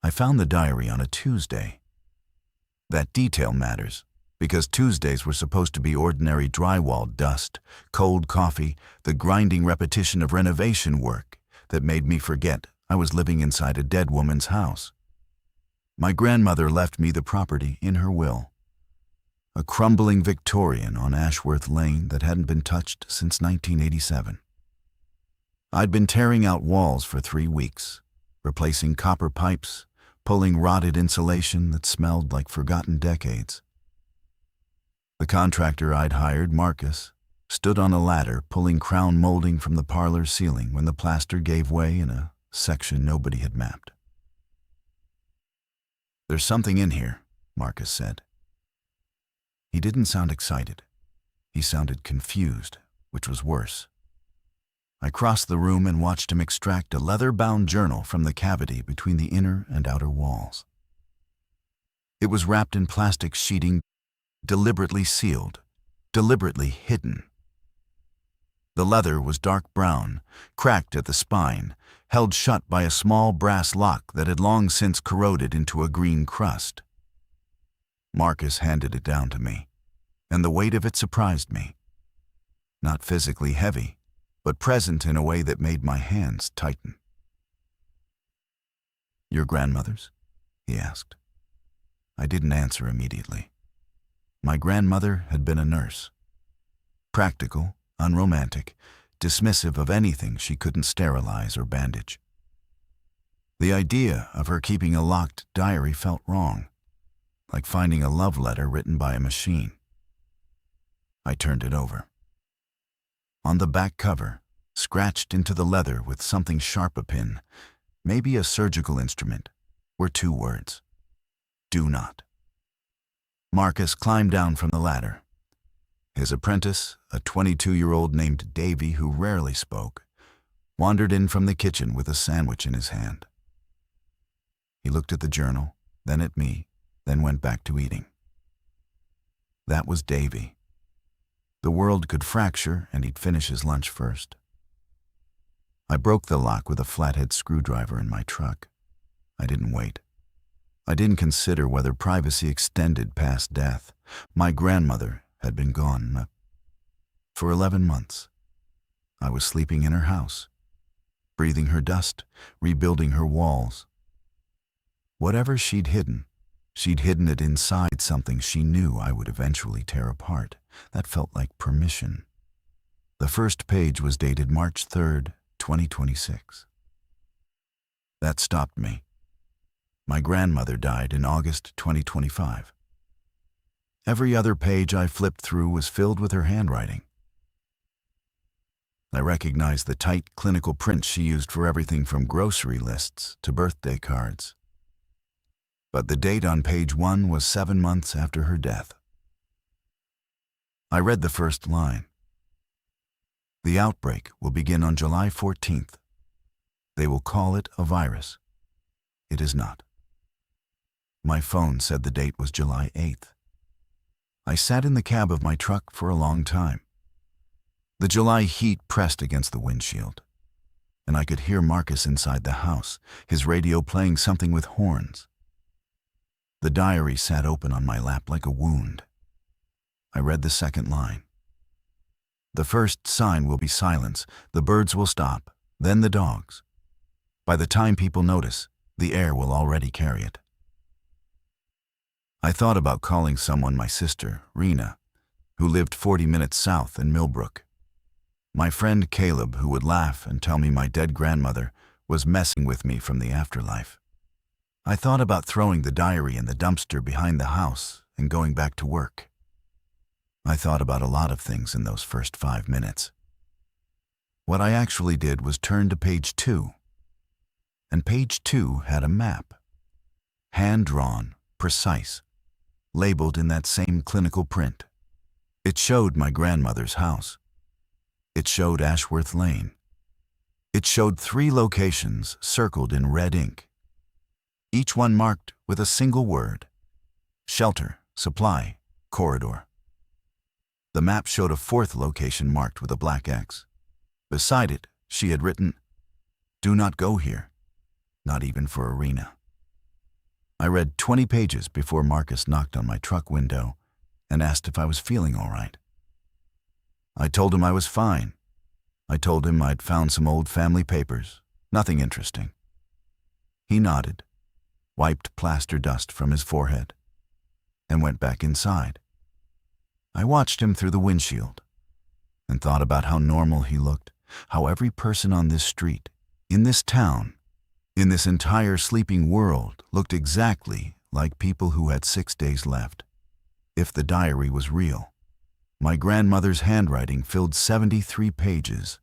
I found the diary on a Tuesday. That detail matters, because Tuesdays were supposed to be ordinary drywall dust, cold coffee, the grinding repetition of renovation work that made me forget I was living inside a dead woman's house. My grandmother left me the property in her will. A crumbling Victorian on Ashworth Lane that hadn't been touched since 1987. I'd been tearing out walls for 3 weeks, replacing copper pipes, pulling rotted insulation that smelled like forgotten decades. The contractor I'd hired, Marcus, stood on a ladder pulling crown molding from the parlor ceiling when the plaster gave way in a section nobody had mapped. "There's something in here," Marcus said. He didn't sound excited. He sounded confused, which was worse. I crossed the room and watched him extract a leather-bound journal from the cavity between the inner and outer walls. It was wrapped in plastic sheeting, deliberately sealed, deliberately hidden. The leather was dark brown, cracked at the spine, held shut by a small brass lock that had long since corroded into a green crust. Marcus handed it down to me, and the weight of it surprised me. Not physically heavy, but present in a way that made my hands tighten. "Your grandmother's?" he asked. I didn't answer immediately. My grandmother had been a nurse. Practical, unromantic, dismissive of anything she couldn't sterilize or bandage. The idea of her keeping a locked diary felt wrong, like finding a love letter written by a machine. I turned it over. On the back cover, scratched into the leather with something sharp akin, maybe a surgical instrument, were 2 words: "Do not." Marcus climbed down from the ladder. His apprentice, a 22-year-old named Davy who rarely spoke, wandered in from the kitchen with a sandwich in his hand. He looked at the journal, then at me, then went back to eating. That was Davy. The world could fracture and he'd finish his lunch first. I broke the lock with a flathead screwdriver in my truck. I didn't wait. I didn't consider whether privacy extended past death. My grandmother had been gone for 11 months. I was sleeping in her house, breathing her dust, rebuilding her walls. Whatever she'd hidden it inside something she knew I would eventually tear apart. That felt like permission. The first page was dated March 3rd, 2026. That stopped me. My grandmother died in August 2025. Every other page I flipped through was filled with her handwriting. I recognized the tight clinical print she used for everything from grocery lists to birthday cards. But the date on page 1 was 7 months after her death. I read the first line. "The outbreak will begin on July 14th. They will call it a virus. It is not." My phone said the date was July 8th. I sat in the cab of my truck for a long time. The July heat pressed against the windshield, and I could hear Marcus inside the house, his radio playing something with horns. The diary sat open on my lap like a wound. I read the second line. "The first sign will be silence. The birds will stop, then the dogs. By the time people notice, the air will already carry it." I thought about calling someone, my sister, Rena, who lived 40 minutes south in Millbrook. My friend Caleb, who would laugh and tell me my dead grandmother was messing with me from the afterlife. I thought about throwing the diary in the dumpster behind the house and going back to work. I thought about a lot of things in those first 5 minutes. What I actually did was turn to page 2. And page 2 had a map. Hand-drawn, precise, labeled in that same clinical print. It showed my grandmother's house. It showed Ashworth Lane. It showed 3 locations circled in red ink, each one marked with a single word: shelter, supply, corridor. The map showed a 4th location marked with a black X. Beside it, she had written, "Do not go here, not even for Arena." I read 20 pages before Marcus knocked on my truck window and asked if I was feeling all right. I told him I was fine. I told him I'd found some old family papers, nothing interesting. He nodded, wiped plaster dust from his forehead, and went back inside. I watched him through the windshield and thought about how normal he looked, how every person on this street, in this town, in this entire sleeping world looked exactly like people who had 6 days left. If the diary was real, my grandmother's handwriting filled 73 pages.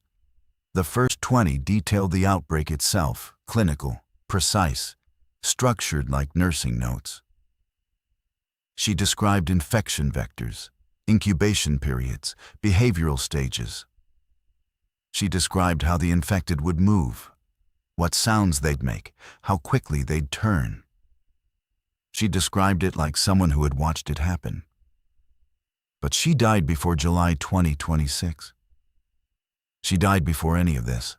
The first 20 detailed the outbreak itself, clinical, precise, structured like nursing notes. She described infection vectors, incubation periods, behavioral stages. She described how the infected would move, what sounds they'd make, how quickly they'd turn. She described it like someone who had watched it happen. But she died before July 2026. She died before any of this.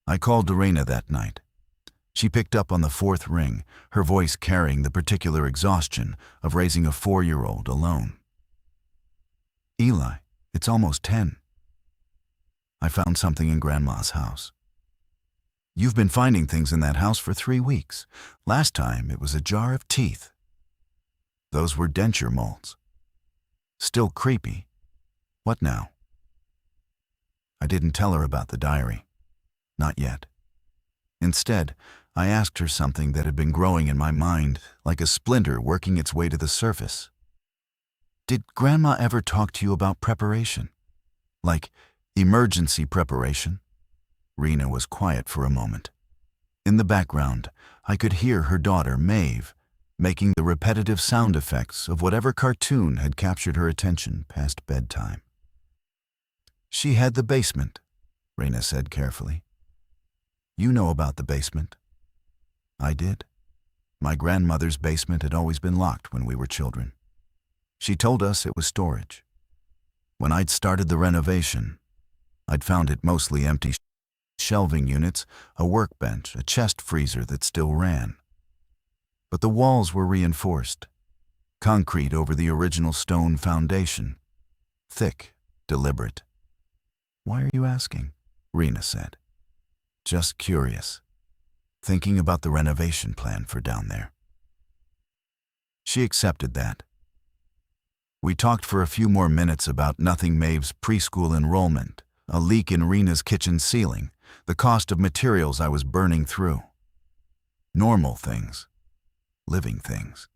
I called Dorena that night. She picked up on the fourth ring, her voice carrying the particular exhaustion of raising a 4-year-old alone. "Eli, it's almost 10. I found something in Grandma's house." "You've been finding things in that house for 3 weeks. Last time it was a jar of teeth." "Those were denture molds." "Still creepy. What now?" I didn't tell her about the diary. Not yet. Instead, I asked her something that had been growing in my mind, like a splinter working its way to the surface. "Did Grandma ever talk to you about preparation? Like emergency preparation?" Rena was quiet for a moment. In the background, I could hear her daughter, Maeve, making the repetitive sound effects of whatever cartoon had captured her attention past bedtime. "She had the basement," Rena said carefully. "You know about the basement." I did. My grandmother's basement had always been locked when we were children. She told us it was storage. When I'd started the renovation, I'd found it mostly empty. Shelving units, a workbench, a chest freezer that still ran. But the walls were reinforced, concrete over the original stone foundation, thick, deliberate. "Why are you asking?" Rena said. "Just curious, thinking about the renovation plan for down there." She accepted that. We talked for a few more minutes about nothing: Maeve's preschool enrollment, a leak in Rena's kitchen ceiling, the cost of materials I was burning through. Normal things. Living things.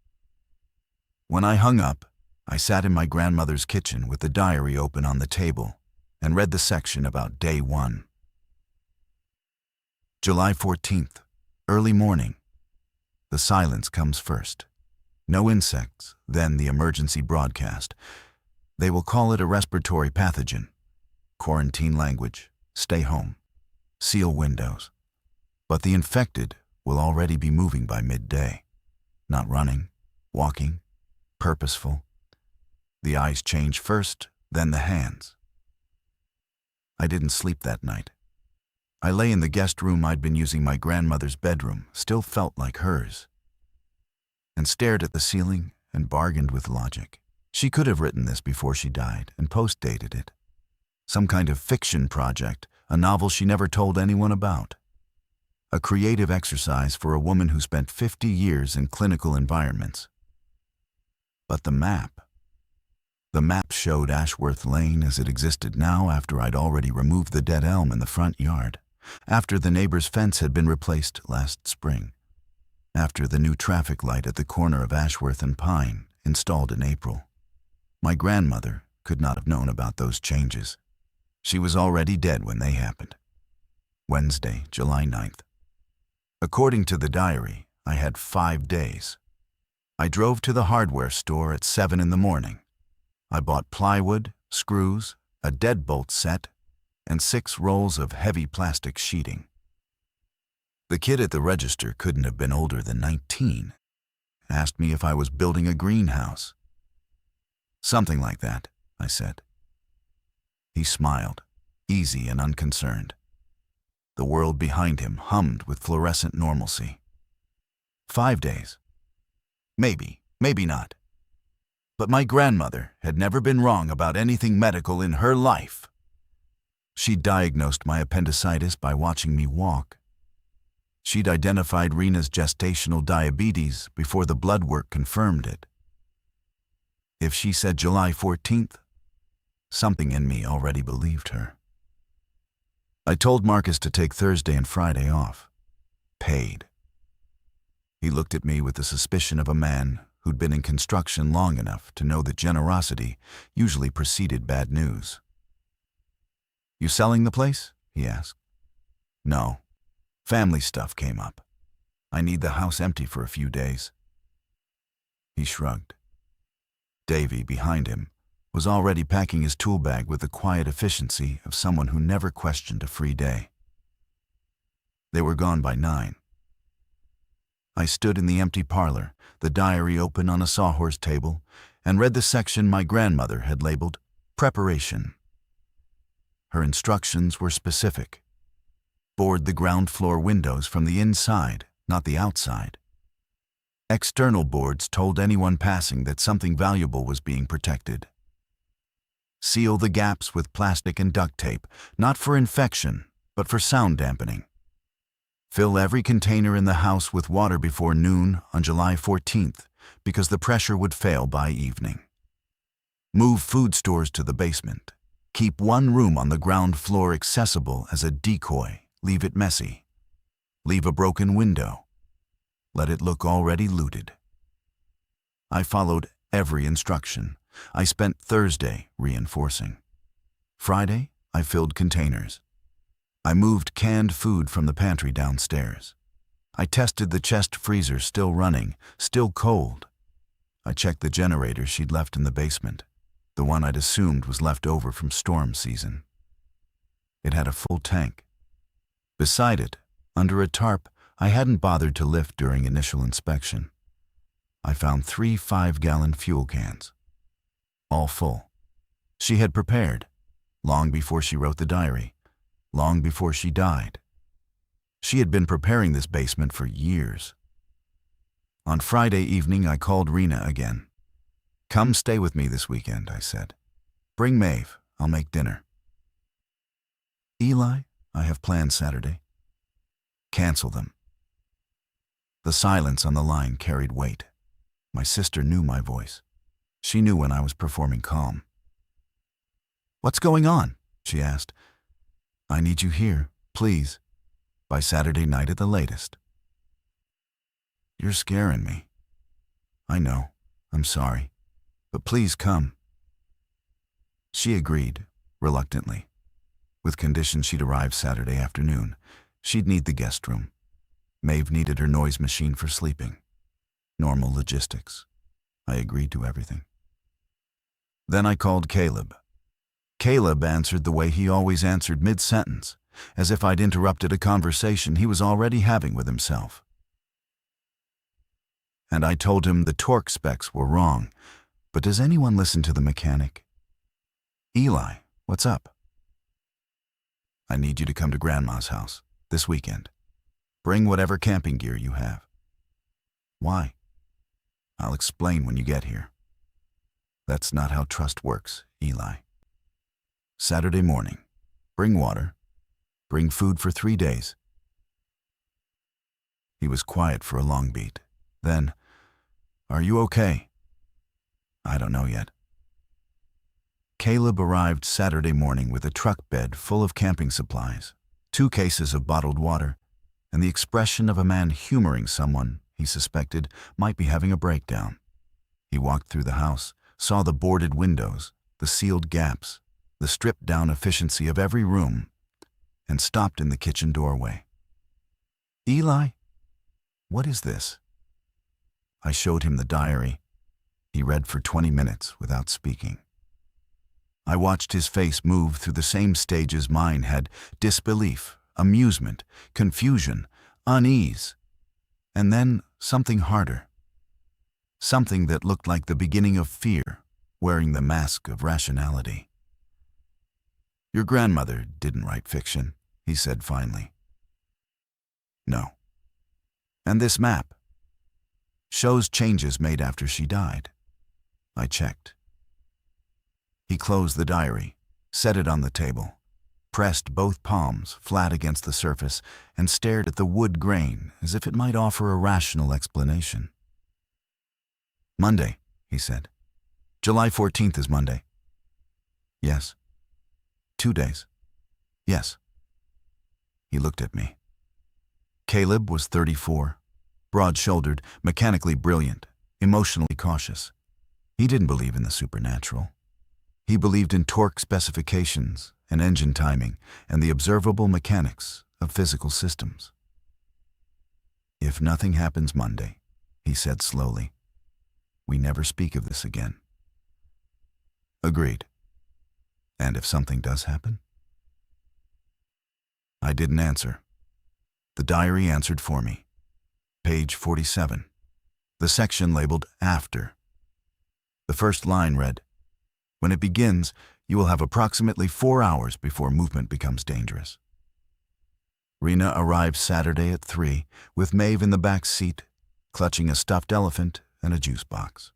When I hung up, I sat in my grandmother's kitchen with the diary open on the table and read the section about day 1. July 14th, early morning. The silence comes first. No insects, then the emergency broadcast. They will call it a respiratory pathogen. Quarantine language, stay home, seal windows. But the infected will already be moving by midday. Not running, walking, purposeful. The eyes change first, then the hands. I didn't sleep that night. I lay in the guest room I'd been using, my grandmother's bedroom, still felt like hers, and stared at the ceiling and bargained with logic. She could have written this before she died and post-dated it. Some kind of fiction project, a novel she never told anyone about. A creative exercise for a woman who spent 50 years in clinical environments. But the map showed Ashworth Lane as it existed now after I'd already removed the dead elm in the front yard, after the neighbor's fence had been replaced last spring, after the new traffic light at the corner of Ashworth and Pine, installed in April. My grandmother could not have known about those changes. She was already dead when they happened. Wednesday, July 9th. According to the diary, I had 5 days. I drove to the hardware store at 7 in the morning. I bought plywood, screws, a deadbolt set, and 6 rolls of heavy plastic sheeting. The kid at the register couldn't have been older than 19. Asked me if I was building a greenhouse. "Something like that," I said. He smiled, easy and unconcerned. The world behind him hummed with fluorescent normalcy. 5 days. Maybe, maybe not. But my grandmother had never been wrong about anything medical in her life. She diagnosed my appendicitis by watching me walk. She'd identified Rena's gestational diabetes before the blood work confirmed it. If she said July 14th, something in me already believed her. I told Marcus to take Thursday and Friday off. Paid. He looked at me with the suspicion of a man who'd been in construction long enough to know that generosity usually preceded bad news. "You selling the place?" he asked. "No. Family stuff came up. I need the house empty for a few days." He shrugged. Davy, behind him, was already packing his tool bag with the quiet efficiency of someone who never questioned a free day. They were gone by 9. I stood in the empty parlor, the diary open on a sawhorse table, and read the section my grandmother had labeled Preparation. Her instructions were specific. Board the ground floor windows from the inside, not the outside. External boards told anyone passing that something valuable was being protected. Seal the gaps with plastic and duct tape, not for infection, but for sound dampening. Fill every container in the house with water before noon on July 14th, because the pressure would fail by evening. Move food stores to the basement. Keep one room on the ground floor accessible as a decoy. Leave it messy. Leave a broken window. Let it look already looted. I followed every instruction. I spent Thursday reinforcing. Friday, I filled containers. I moved canned food from the pantry downstairs. I tested the chest freezer still running, still cold. I checked the generator she'd left in the basement, the one I'd assumed was left over from storm season. It had a full tank. Beside it, under a tarp I hadn't bothered to lift during initial inspection, I found 3 5-gallon fuel cans, all full. She had prepared, long before she wrote the diary, long before she died. She had been preparing this basement for years. On Friday evening, I called Rena again. "Come stay with me this weekend," I said. "Bring Maeve, I'll make dinner." "Eli, I have plans Saturday." "Cancel them." The silence on the line carried weight. My sister knew my voice. She knew when I was performing calm. "What's going on?" she asked. "I need you here, please, by Saturday night at the latest." "You're scaring me." "I know. I'm sorry. But please come." She agreed, reluctantly. With condition she'd arrive Saturday afternoon. She'd need the guest room. Maeve needed her noise machine for sleeping. Normal logistics. I agreed to everything. Then I called Caleb. Caleb answered the way he always answered mid-sentence, as if I'd interrupted a conversation he was already having with himself. And I told him the torque specs were wrong, but does anyone listen to the mechanic? "Eli, what's up?" "I need you to come to Grandma's house this weekend. Bring whatever camping gear you have." "Why?" "I'll explain when you get here." That's not how trust works, Eli. Saturday morning. Bring water. Bring food for 3 days. He was quiet for a long beat. Then, "Are you okay?" "I don't know yet." Caleb arrived Saturday morning with a truck bed full of camping supplies, 2 cases of bottled water, and the expression of a man humoring someone he suspected might be having a breakdown. He walked through the house, saw the boarded windows, the sealed gaps, the stripped-down efficiency of every room, and stopped in the kitchen doorway. "Eli, what is this?" I showed him the diary. He read for 20 minutes without speaking. I watched his face move through the same stages mine had: disbelief, amusement, confusion, unease, and then something harder. Something that looked like the beginning of fear, wearing the mask of rationality. "Your grandmother didn't write fiction," he said finally. "No." "And this map? Shows changes made after she died. I checked. He closed the diary, set it on the table, pressed both palms flat against the surface, and stared at the wood grain as if it might offer a rational explanation. Monday, he said. July 14th is Monday. Yes. 2 days. Yes. He looked at me. Caleb was 34, broad-shouldered, mechanically brilliant, emotionally cautious. He didn't believe in the supernatural. He believed in torque specifications and engine timing and the observable mechanics of physical systems. If nothing happens Monday, he said slowly, we never speak of this again. Agreed. And if something does happen? I didn't answer. The diary answered for me. Page 47. The section labeled After. The first line read, when it begins, you will have approximately 4 hours before movement becomes dangerous. Rena arrived Saturday at 3, with Maeve in the back seat, clutching a stuffed elephant and a juice box.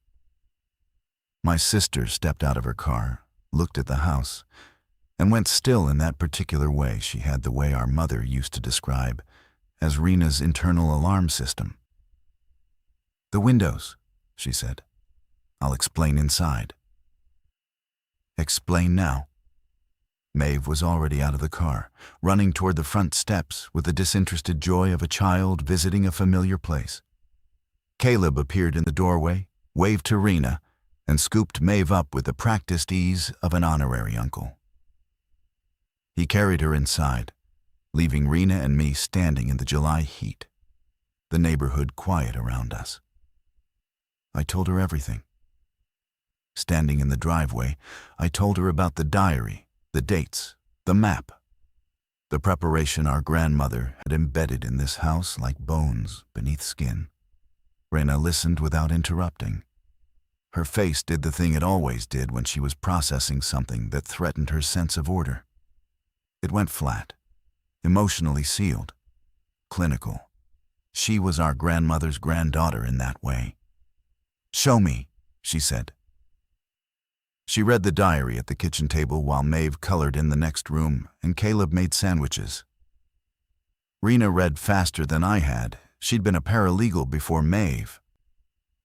My sister stepped out of her car, looked at the house, and went still in that particular way she had the way our mother used to describe as Rena's internal alarm system. The windows, she said. I'll explain inside. Explain now. Maeve was already out of the car, running toward the front steps with the disinterested joy of a child visiting a familiar place. Caleb appeared in the doorway, waved to Rena, and scooped Maeve up with the practiced ease of an honorary uncle. He carried her inside, leaving Rena and me standing in the July heat, the neighborhood quiet around us. I told her everything. Standing in the driveway, I told her about the diary, the dates, the map, the preparation our grandmother had embedded in this house like bones beneath skin. Rena listened without interrupting. Her face did the thing it always did when she was processing something that threatened her sense of order. It went flat, emotionally sealed, clinical. She was our grandmother's granddaughter in that way. Show me, she said. She read the diary at the kitchen table while Maeve colored in the next room and Caleb made sandwiches. Rena read faster than I had. She'd been a paralegal before Maeve,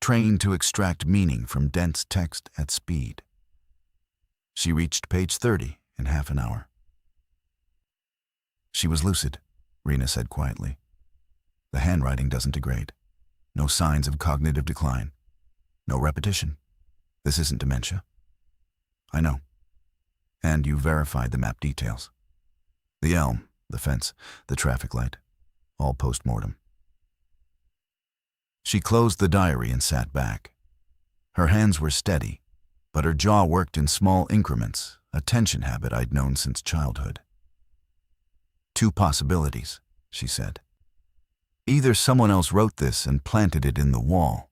trained to extract meaning from dense text at speed. She reached page 30 in half an hour. She was lucid, Rena said quietly. The handwriting doesn't degrade. No signs of cognitive decline. No repetition. This isn't dementia. I know. And you verified the map details. The elm, the fence, the traffic light, all post-mortem. She closed the diary and sat back. Her hands were steady, but her jaw worked in small increments, a tension habit I'd known since childhood. 2 possibilities, she said. Either someone else wrote this and planted it in the wall,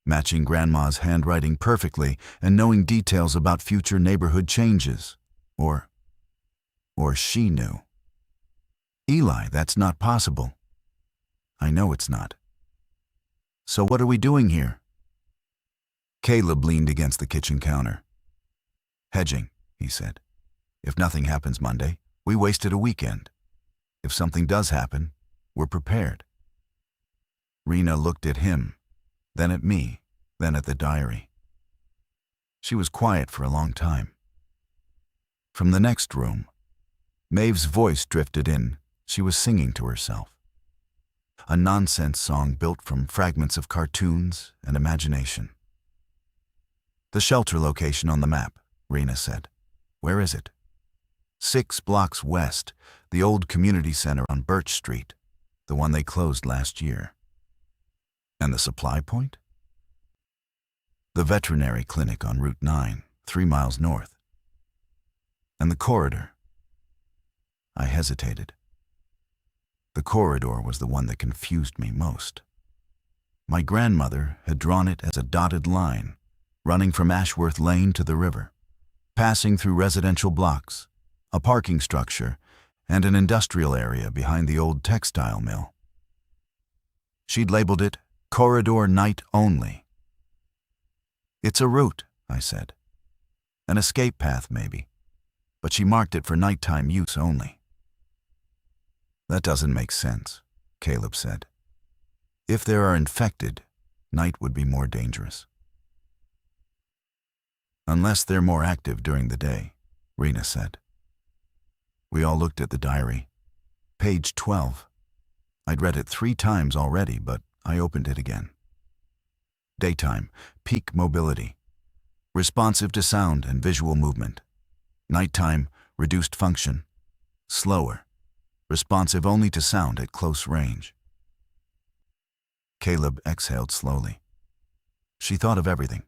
matching Grandma's handwriting perfectly and knowing details about future neighborhood changes, or she knew. Eli, that's not possible. I know it's not. So what are we doing here? Caleb leaned against the kitchen counter. Hedging, he said. If nothing happens Monday, we wasted a weekend. If something does happen, we're prepared. Rena looked at him, then at me, then at the diary. She was quiet for a long time. From the next room, Maeve's voice drifted in. She was singing to herself. A nonsense song built from fragments of cartoons and imagination. The shelter location on the map, Rena said. Where is it? 6 blocks west, the old community center on Birch Street, the one they closed last year. And the supply point? The veterinary clinic on Route 9, 3 miles north. And the corridor. I hesitated. The corridor was the one that confused me most. My grandmother had drawn it as a dotted line, running from Ashworth Lane to the river, passing through residential blocks, a parking structure, and an industrial area behind the old textile mill. She'd labeled it Corridor night only. It's a route, I said. An escape path, maybe. But she marked it for nighttime use only. That doesn't make sense, Caleb said. If there are infected, night would be more dangerous. Unless they're more active during the day, Rena said. We all looked at the diary. Page 12. I'd read it 3 times already, but I opened it again. Daytime, peak mobility. Responsive to sound and visual movement. Nighttime, reduced function. Slower. Responsive only to sound at close range. Caleb exhaled slowly. She thought of everything.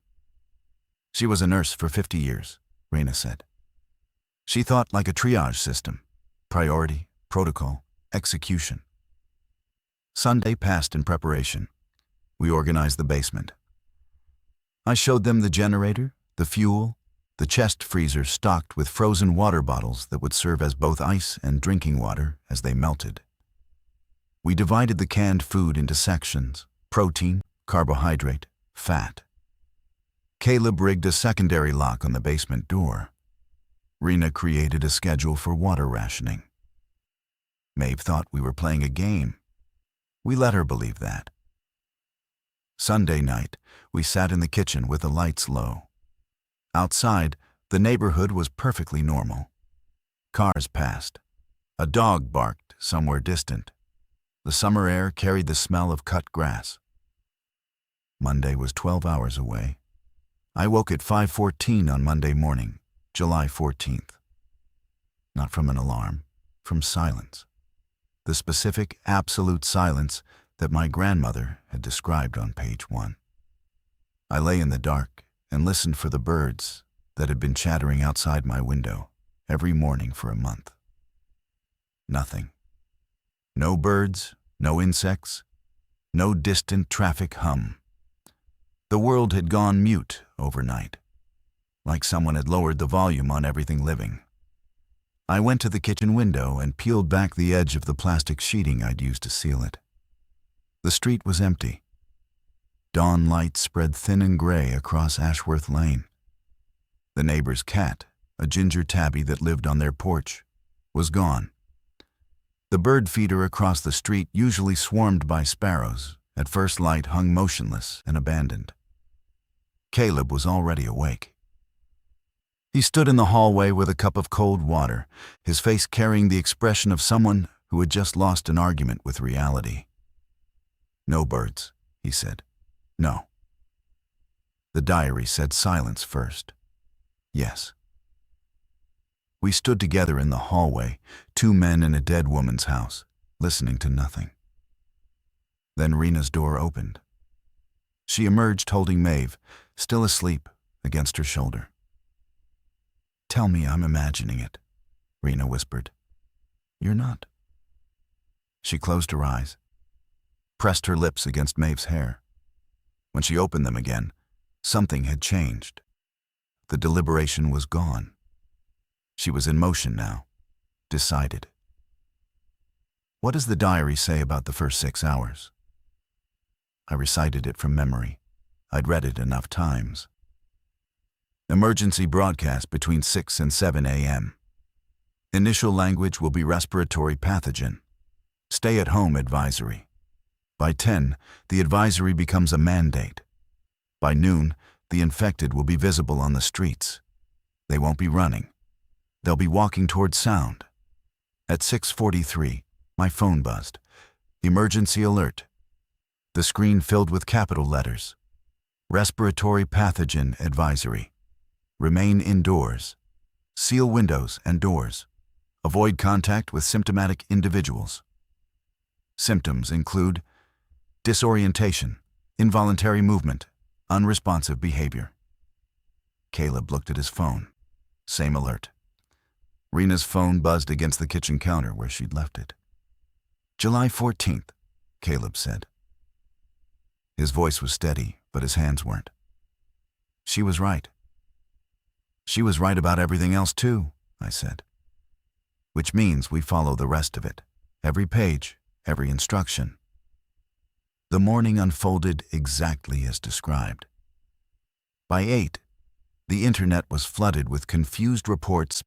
She was a nurse for 50 years, Rena said. She thought like a triage system. Priority, protocol, execution. Sunday passed in preparation. We organized the basement. I showed them the generator, the fuel, the chest freezer stocked with frozen water bottles that would serve as both ice and drinking water as they melted. We divided the canned food into sections: protein, carbohydrate, fat. Caleb rigged a secondary lock on the basement door. Rena created a schedule for water rationing. Maeve thought we were playing a game. We let her believe that. Sunday night, we sat in the kitchen with the lights low. Outside, the neighborhood was perfectly normal. Cars passed. A dog barked somewhere distant. The summer air carried the smell of cut grass. Monday was 12 hours away. I woke at 5:14 on Monday morning, July 14th. Not from an alarm, from silence. The specific, absolute silence that my grandmother had described on page 1. I lay in the dark and listened for the birds that had been chattering outside my window every morning for a month. Nothing. No birds, no insects, no distant traffic hum. The world had gone mute overnight, like someone had lowered the volume on everything living. I went to the kitchen window and peeled back the edge of the plastic sheeting I'd used to seal it. The street was empty. Dawn light spread thin and gray across Ashworth Lane. The neighbor's cat, a ginger tabby that lived on their porch, was gone. The bird feeder across the street, usually swarmed by sparrows, at first light hung motionless and abandoned. Caleb was already awake. He stood in the hallway with a cup of cold water, his face carrying the expression of someone who had just lost an argument with reality. No birds, he said. No. The diary said silence first. Yes. We stood together in the hallway, 2 men in a dead woman's house, listening to nothing. Then Rena's door opened. She emerged holding Maeve, still asleep, against her shoulder. Tell me I'm imagining it, Rena whispered. You're not. She closed her eyes, pressed her lips against Maeve's hair. When she opened them again, something had changed. The deliberation was gone. She was in motion now, decided. What does the diary say about the first 6 hours? I recited it from memory. I'd read it enough times. Emergency broadcast between 6 and 7 a.m. Initial language will be respiratory pathogen. Stay-at-home advisory. By 10, the advisory becomes a mandate. By noon, the infected will be visible on the streets. They won't be running. They'll be walking towards sound. At 6:43, my phone buzzed. Emergency alert. The screen filled with capital letters. Respiratory pathogen advisory. Remain indoors. Seal windows and doors. Avoid contact with symptomatic individuals. Symptoms include disorientation, involuntary movement, unresponsive behavior. Caleb looked at his phone. Same alert. Rena's phone buzzed against the kitchen counter where she'd left it. July 14th, Caleb said. His voice was steady, but his hands weren't. She was right. She was right about everything else too, I said. Which means we follow the rest of it. Every page, every instruction. The morning unfolded exactly as described. By 8, the internet was flooded with confused reports,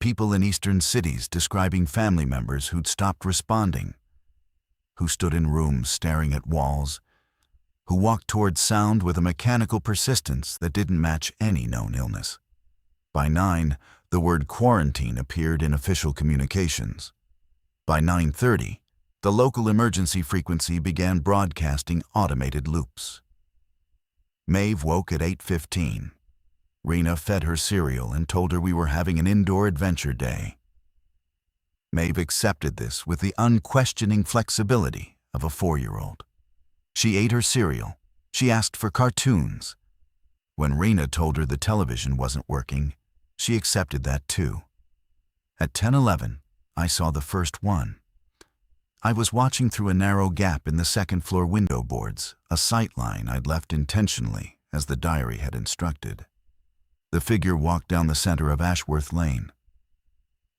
people in eastern cities describing family members who'd stopped responding, who stood in rooms staring at walls, who walked toward sound with a mechanical persistence that didn't match any known illness. By 9, the word quarantine appeared in official communications. By 9:30, the local emergency frequency began broadcasting automated loops. Maeve woke at 8:15. Rena fed her cereal and told her we were having an indoor adventure day. Maeve accepted this with the unquestioning flexibility of a 4-year-old. She ate her cereal. She asked for cartoons. When Rena told her the television wasn't working, she accepted that too. At 10:11, I saw the first one. I was watching through a narrow gap in the second-floor window boards, a sightline I'd left intentionally, as the diary had instructed. The figure walked down the center of Ashworth Lane.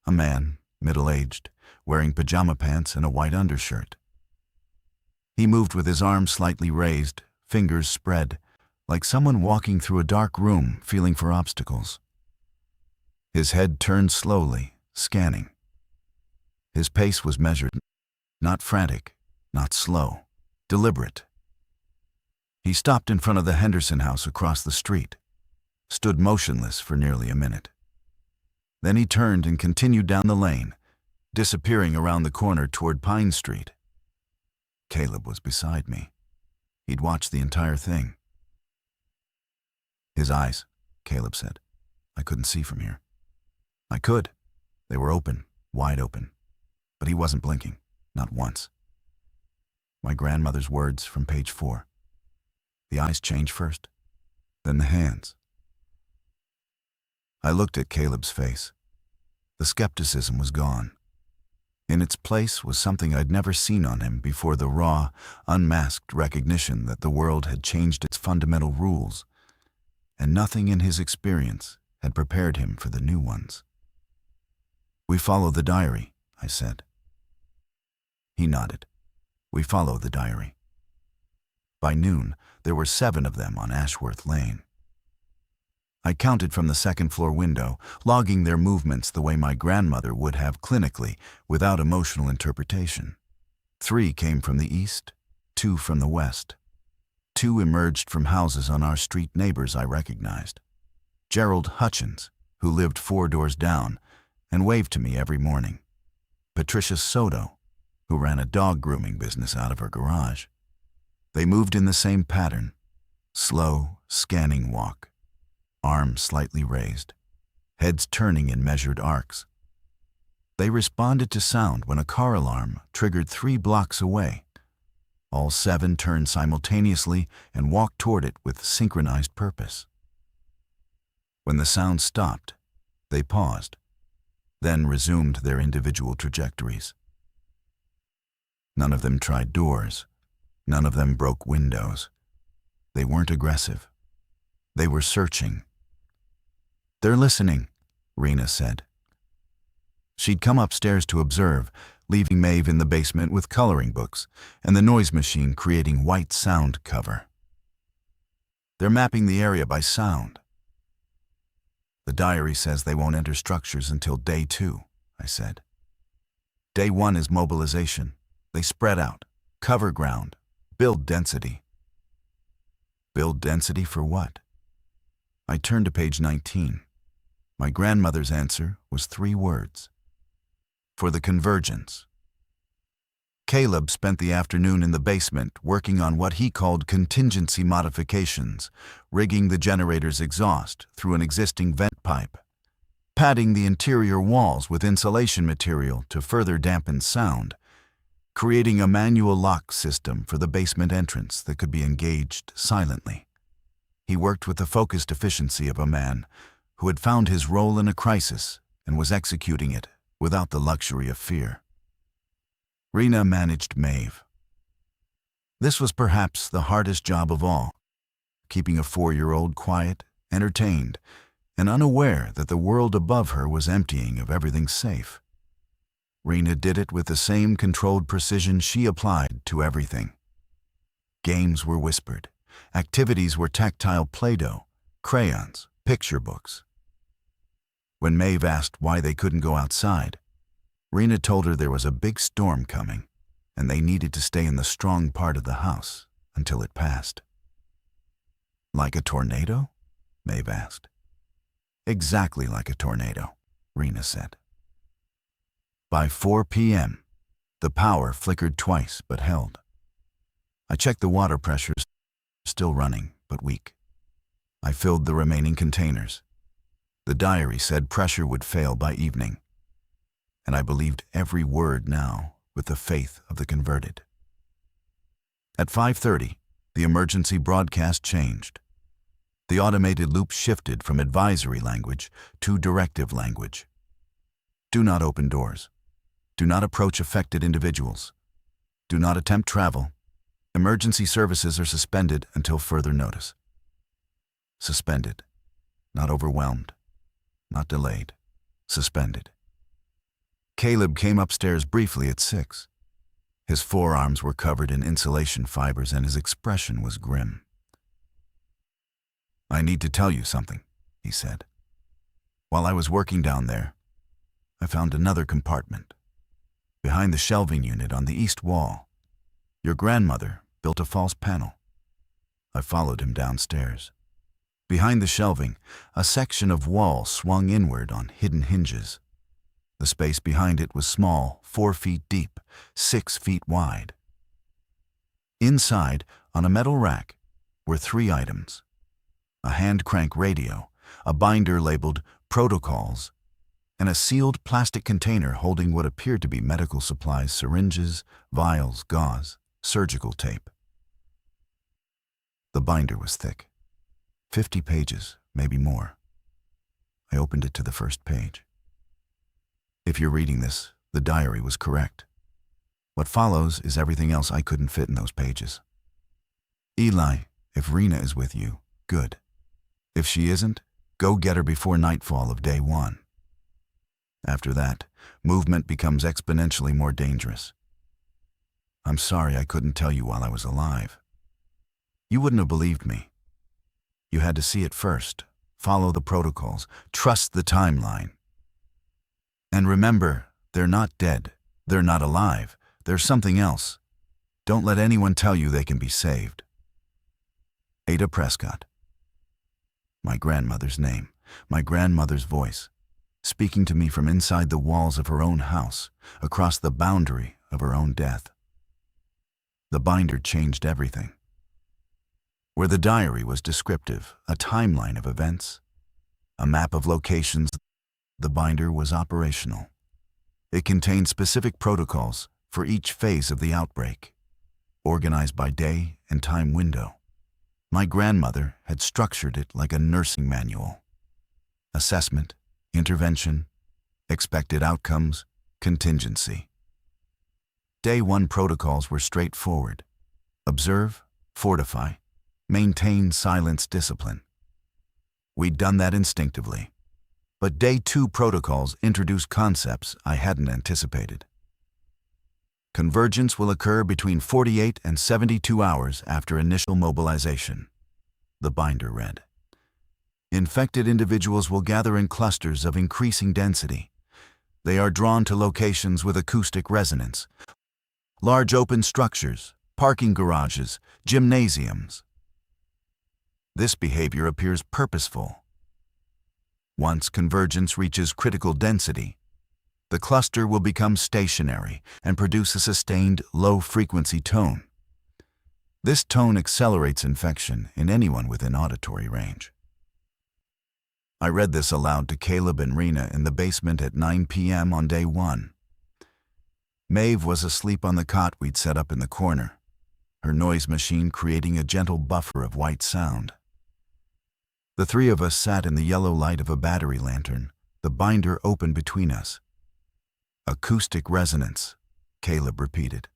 A man, middle-aged, wearing pajama pants and a white undershirt. He moved with his arms slightly raised, fingers spread, like someone walking through a dark room feeling for obstacles. His head turned slowly, scanning. His pace was measured, not frantic, not slow, deliberate. He stopped in front of the Henderson house across the street, stood motionless for nearly a minute. Then he turned and continued down the lane, disappearing around the corner toward Pine Street. Caleb was beside me. He'd watched the entire thing. His eyes, Caleb said. I couldn't see from here. I could. They were open, wide open. But he wasn't blinking, not once. My grandmother's words from page 4. The eyes change first, then the hands. I looked at Caleb's face. The skepticism was gone. In its place was something I'd never seen on him before, the raw, unmasked recognition that the world had changed its fundamental rules, and nothing in his experience had prepared him for the new ones. We follow the diary, I said. He nodded. We follow the diary. By noon, there were 7 of them on Ashworth Lane. I counted from the second-floor window, logging their movements the way my grandmother would have clinically, without emotional interpretation. 3 came from the east, 2 from the west. 2 emerged from houses on our street, neighbors I recognized. Gerald Hutchins, who lived 4 doors down, and waved to me every morning. Patricia Soto, who ran a dog grooming business out of her garage. They moved in the same pattern, slow, scanning walk. Arms slightly raised, heads turning in measured arcs. They responded to sound when a car alarm triggered 3 blocks away. All 7 turned simultaneously and walked toward it with synchronized purpose. When the sound stopped, they paused, then resumed their individual trajectories. None of them tried doors. None of them broke windows. They weren't aggressive. They were searching. They're listening, Rena said. She'd come upstairs to observe, leaving Maeve in the basement with coloring books and the noise machine creating white sound cover. They're mapping the area by sound. The diary says they won't enter structures until day 2, I said. Day 1 is mobilization. They spread out, cover ground, build density. Build density for what? I turned to page 19. My grandmother's answer was 3 words. For the convergence. Caleb spent the afternoon in the basement working on what he called contingency modifications, rigging the generator's exhaust through an existing vent pipe, padding the interior walls with insulation material to further dampen sound, creating a manual lock system for the basement entrance that could be engaged silently. He worked with the focused efficiency of a man who had found his role in a crisis and was executing it without the luxury of fear. Rena managed Maeve. This was perhaps the hardest job of all, keeping a 4-year-old quiet, entertained, and unaware that the world above her was emptying of everything safe. Rena did it with the same controlled precision she applied to everything. Games were whispered. Activities were tactile Play-Doh, crayons, picture books. When Maeve asked why they couldn't go outside, Rena told her there was a big storm coming, and they needed to stay in the strong part of the house until it passed. Like a tornado? Maeve asked. Exactly like a tornado, Rena said. By 4 p.m., the power flickered twice but held. I checked the water pressures, still running but weak. I filled the remaining containers. The diary said pressure would fail by evening, and I believed every word now with the faith of the converted. At 5:30, the emergency broadcast changed. The automated loop shifted from advisory language to directive language. Do not open doors. Do not approach affected individuals. Do not attempt travel. Emergency services are suspended until further notice. Suspended, not overwhelmed, not delayed, suspended. Caleb came upstairs briefly at 6. His forearms were covered in insulation fibers and his expression was grim. I need to tell you something, he said. While I was working down there, I found another compartment. Behind the shelving unit on the east wall, your grandmother built a false panel. I followed him downstairs. Behind the shelving, a section of wall swung inward on hidden hinges. The space behind it was small, 4 feet deep, 6 feet wide. Inside, on a metal rack, were 3 items: a hand-crank radio, a binder labeled Protocols, and a sealed plastic container holding what appeared to be medical supplies, syringes, vials, gauze, surgical tape. The binder was thick, 50 pages, maybe more. I opened it to the first page. If you're reading this, the diary was correct. What follows is everything else I couldn't fit in those pages. Eli, if Rena is with you, good. If she isn't, go get her before nightfall of day 1. After that, movement becomes exponentially more dangerous. I'm sorry I couldn't tell you while I was alive. You wouldn't have believed me. You had to see it first, follow the protocols, trust the timeline. And remember, they're not dead, they're not alive, there's something else. Don't let anyone tell you they can be saved. Ada Prescott. My grandmother's name, my grandmother's voice, speaking to me from inside the walls of her own house, across the boundary of her own death. The binder changed everything. Where the diary was descriptive, a timeline of events, a map of locations, the binder was operational. It contained specific protocols for each phase of the outbreak, organized by day and time window. My grandmother had structured it like a nursing manual. Assessment, intervention, expected outcomes, contingency. Day 1 protocols were straightforward. Observe, fortify, maintain silence discipline. We'd done that instinctively. But Day 2 protocols introduced concepts I hadn't anticipated. Convergence will occur between 48 and 72 hours after initial mobilization, the binder read. Infected individuals will gather in clusters of increasing density. They are drawn to locations with acoustic resonance, large open structures, parking garages, gymnasiums. This behavior appears purposeful. Once convergence reaches critical density, the cluster will become stationary and produce a sustained low-frequency tone. This tone accelerates infection in anyone within auditory range. I read this aloud to Caleb and Rena in the basement at 9 p.m. on day 1. Maeve was asleep on the cot we'd set up in the corner, her noise machine creating a gentle buffer of white sound. The 3 of us sat in the yellow light of a battery lantern, the binder open between us. Acoustic resonance, Caleb repeated.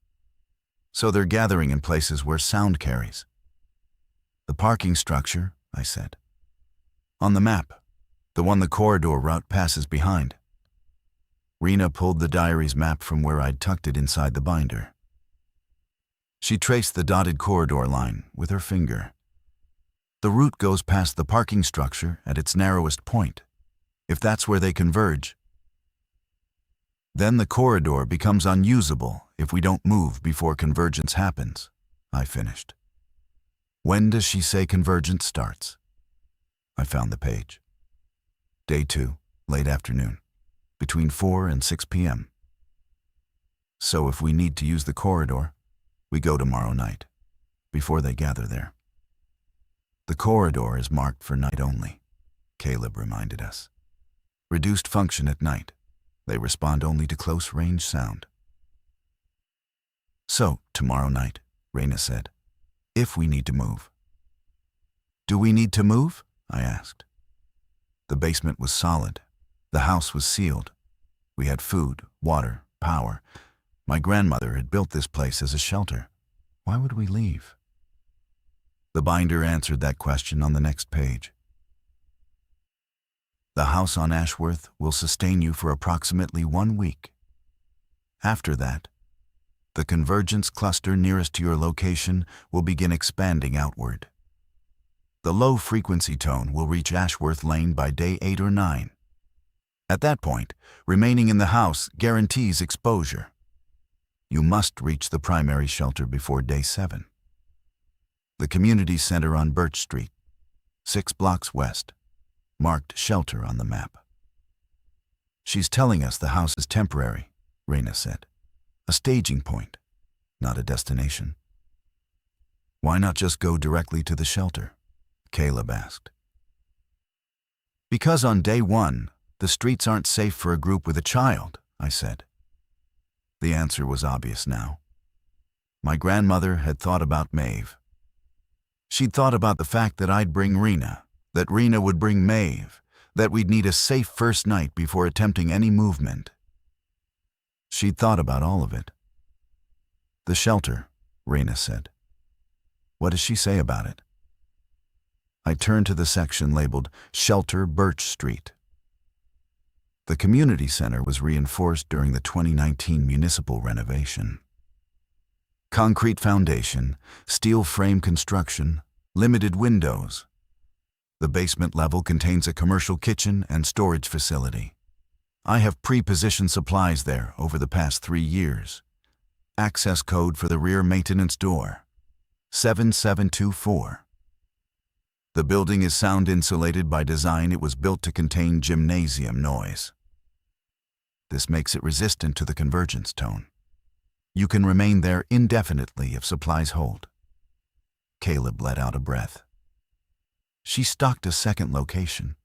So they're gathering in places where sound carries. The parking structure, I said. On the map, the one the corridor route passes behind. Rena pulled the diary's map from where I'd tucked it inside the binder. She traced the dotted corridor line with her finger. The route goes past the parking structure at its narrowest point. If that's where they converge, then the corridor becomes unusable if we don't move before convergence happens, I finished. When does she say convergence starts? I found the page. Day 2, late afternoon, between 4 and 6 p.m. So if we need to use the corridor, we go tomorrow night, before they gather there. The corridor is marked for night only, Caleb reminded us. Reduced function at night. They respond only to close-range sound. So, tomorrow night, Raina said, if we need to move. Do we need to move? I asked. The basement was solid. The house was sealed. We had food, water, power. My grandmother had built this place as a shelter. Why would we leave? The binder answered that question on the next page. The house on Ashworth will sustain you for approximately 1 week. After that, the convergence cluster nearest to your location will begin expanding outward. The low-frequency tone will reach Ashworth Lane by day 8 or 9. At that point, remaining in the house guarantees exposure. You must reach the primary shelter before day 7. The community center on Birch Street, 6 blocks west, marked shelter on the map. She's telling us the house is temporary, Raina said. A staging point, not a destination. Why not just go directly to the shelter? Caleb asked. Because on day 1, the streets aren't safe for a group with a child, I said. The answer was obvious now. My grandmother had thought about Maeve. She'd thought about the fact that I'd bring Rena, that Rena would bring Maeve, that we'd need a safe first night before attempting any movement. She'd thought about all of it. The shelter, Raina said. What does she say about it? I turned to the section labeled Shelter Birch Street. The community center was reinforced during the 2019 municipal renovation. Concrete foundation, steel frame construction, limited windows. The basement level contains a commercial kitchen and storage facility. I have pre-positioned supplies there over the past 3 years. Access code for the rear maintenance door, 7724. The building is sound insulated by design. It was built to contain gymnasium noise. This makes it resistant to the convergence tone. You can remain there indefinitely if supplies hold. Caleb let out a breath. She stocked a second location.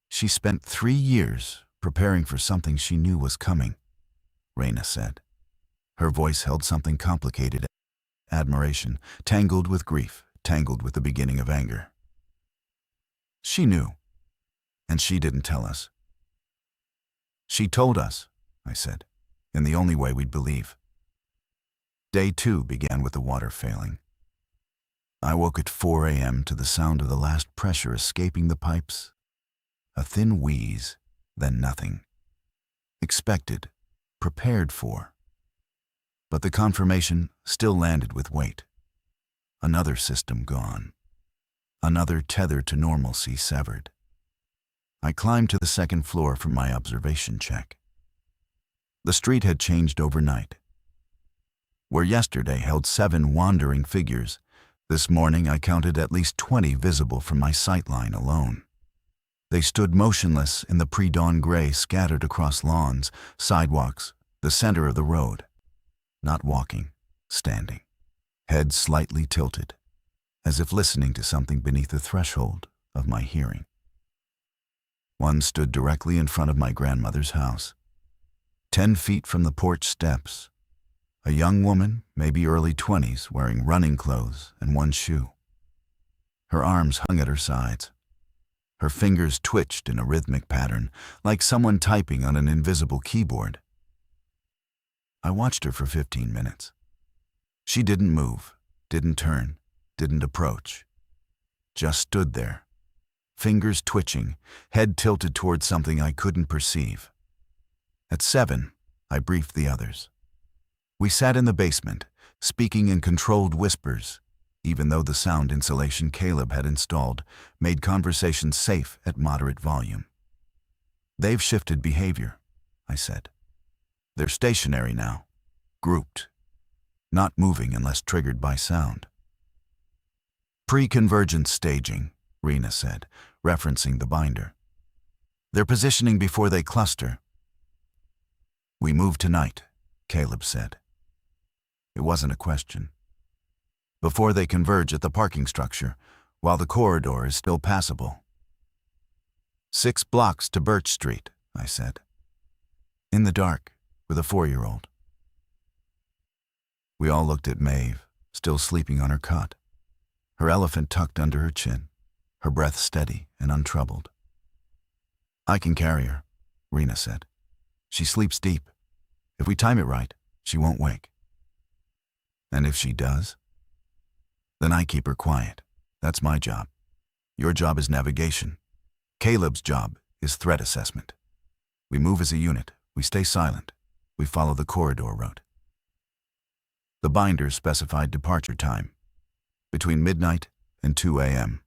She spent 3 years preparing for something she knew was coming, Raina said. Her voice held something complicated. Admiration, tangled with grief, tangled with the beginning of anger. She knew, and she didn't tell us. She told us, I said, in the only way we'd believe. Day 2 began with the water failing. I woke at 4 a.m. to the sound of the last pressure escaping the pipes. A thin wheeze, then nothing. Expected, prepared for. But the confirmation still landed with weight. Another system gone. Another tether to normalcy severed. I climbed to the second floor for my observation check. The street had changed overnight. Where yesterday held 7 wandering figures, this morning I counted at least 20 visible from my sightline alone. They stood motionless in the pre-dawn gray scattered across lawns, sidewalks, the center of the road. Not walking, standing, heads slightly tilted, as if listening to something beneath the threshold of my hearing. One stood directly in front of my grandmother's house, 10 feet from the porch steps. A young woman, maybe early 20s, wearing running clothes and 1 shoe. Her arms hung at her sides. Her fingers twitched in a rhythmic pattern, like someone typing on an invisible keyboard. I watched her for 15 minutes. She didn't move, didn't turn, didn't approach. Just stood there, fingers twitching, head tilted toward something I couldn't perceive. At 7, I briefed the others. We sat in the basement, speaking in controlled whispers, even though the sound insulation Caleb had installed made conversations safe at moderate volume. "They've shifted behavior," I said. "They're stationary now, grouped, not moving unless triggered by sound." "Pre-convergence staging," Rena said, referencing the binder. "They're positioning before they cluster." "We move tonight," Caleb said. It wasn't a question. "Before they converge at the parking structure, while the corridor is still passable." 6 blocks to Birch Street," I said. "In the dark, with a 4-year-old. We all looked at Maeve, still sleeping on her cot, her elephant tucked under her chin, her breath steady and untroubled. "I can carry her," Rena said. "She sleeps deep. If we time it right, she won't wake." "And if she does?" "Then I keep her quiet. That's my job. Your job is navigation. Caleb's job is threat assessment. We move as a unit. We stay silent. We follow the corridor route." The binder specified departure time, between midnight and 2 a.m.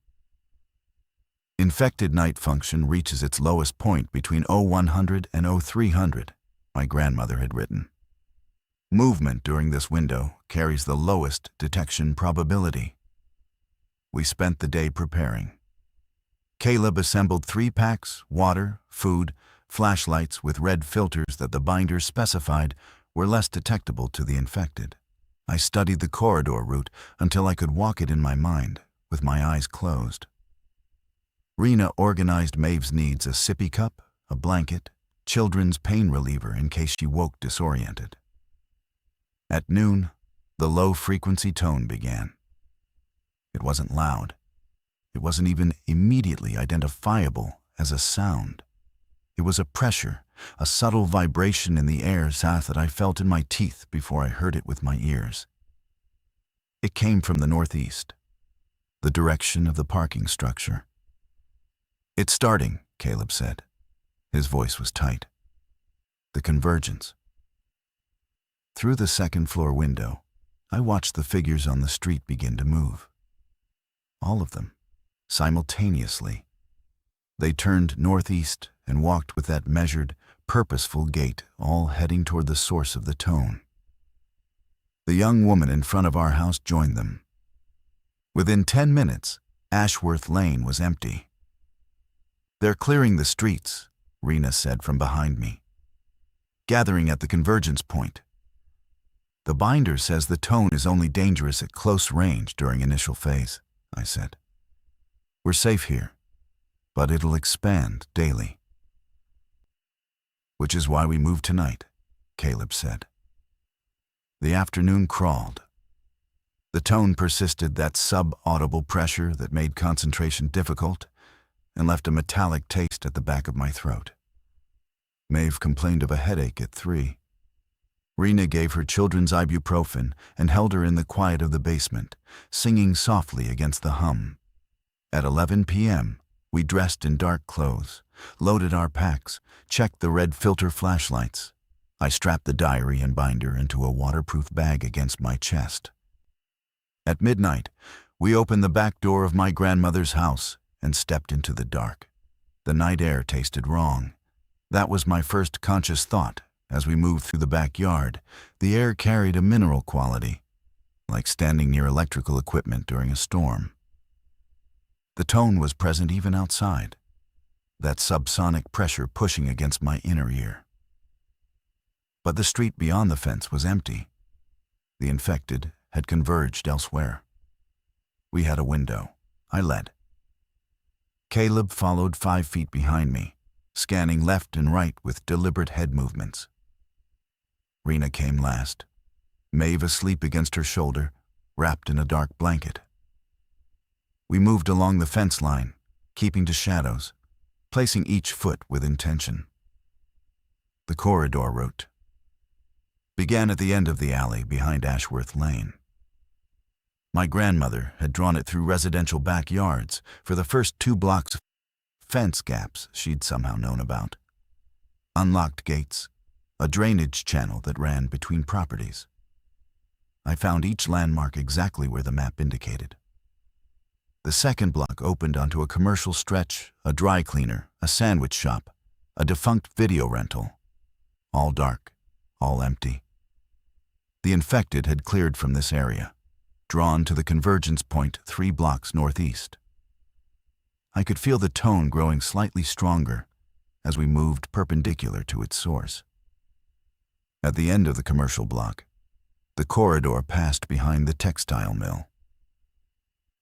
"Infected night function reaches its lowest point between 0100 and 0300, my grandmother had written. "Movement during this window carries the lowest detection probability." We spent the day preparing. Caleb assembled 3 packs, water, food, flashlights with red filters that the binder specified were less detectable to the infected. I studied the corridor route until I could walk it in my mind, with my eyes closed. Rena organized Maeve's needs: a sippy cup, a blanket, children's pain reliever in case she woke disoriented. At noon, the low-frequency tone began. It wasn't loud. It wasn't even immediately identifiable as a sound. It was a pressure, a subtle vibration in the air that I felt in my teeth before I heard it with my ears. It came from the northeast, the direction of the parking structure. "It's starting," Caleb said. His voice was tight. "The convergence." Through the second-floor window, I watched the figures on the street begin to move. All of them, simultaneously. They turned northeast and walked with that measured, purposeful gait, all heading toward the source of the tone. The young woman in front of our house joined them. Within 10 minutes, Ashworth Lane was empty. "They're clearing the streets," Rena said from behind me. "Gathering at the convergence point. The binder says the tone is only dangerous at close range during initial phase," I said. "We're safe here, but it'll expand daily." "Which is why we moved tonight," Caleb said. The afternoon crawled. The tone persisted, that sub-audible pressure that made concentration difficult and left a metallic taste at the back of my throat. Maeve complained of a headache at 3. Rena gave her children's ibuprofen and held her in the quiet of the basement, singing softly against the hum. At 11 p.m., we dressed in dark clothes, loaded our packs, checked the red filter flashlights. I strapped the diary and binder into a waterproof bag against my chest. At midnight, we opened the back door of my grandmother's house and stepped into the dark. The night air tasted wrong. That was my first conscious thought. As we moved through the backyard, the air carried a mineral quality, like standing near electrical equipment during a storm. The tone was present even outside, that subsonic pressure pushing against my inner ear. But the street beyond the fence was empty. The infected had converged elsewhere. We had a window. I led. Caleb followed 5 feet behind me, scanning left and right with deliberate head movements. Rena came last, Maeve asleep against her shoulder, wrapped in a dark blanket. We moved along the fence line, keeping to shadows, placing each foot with intention. The corridor route began at the end of the alley behind Ashworth Lane. My grandmother had drawn it through residential backyards for the first 2 blocks of fence gaps she'd somehow known about. Unlocked gates, a drainage channel that ran between properties. I found each landmark exactly where the map indicated. The second block opened onto a commercial stretch, a dry cleaner, a sandwich shop, a defunct video rental. All dark, all empty. The infected had cleared from this area, drawn to the convergence point 3 blocks northeast. I could feel the tone growing slightly stronger as we moved perpendicular to its source. At the end of the commercial block, the corridor passed behind the textile mill.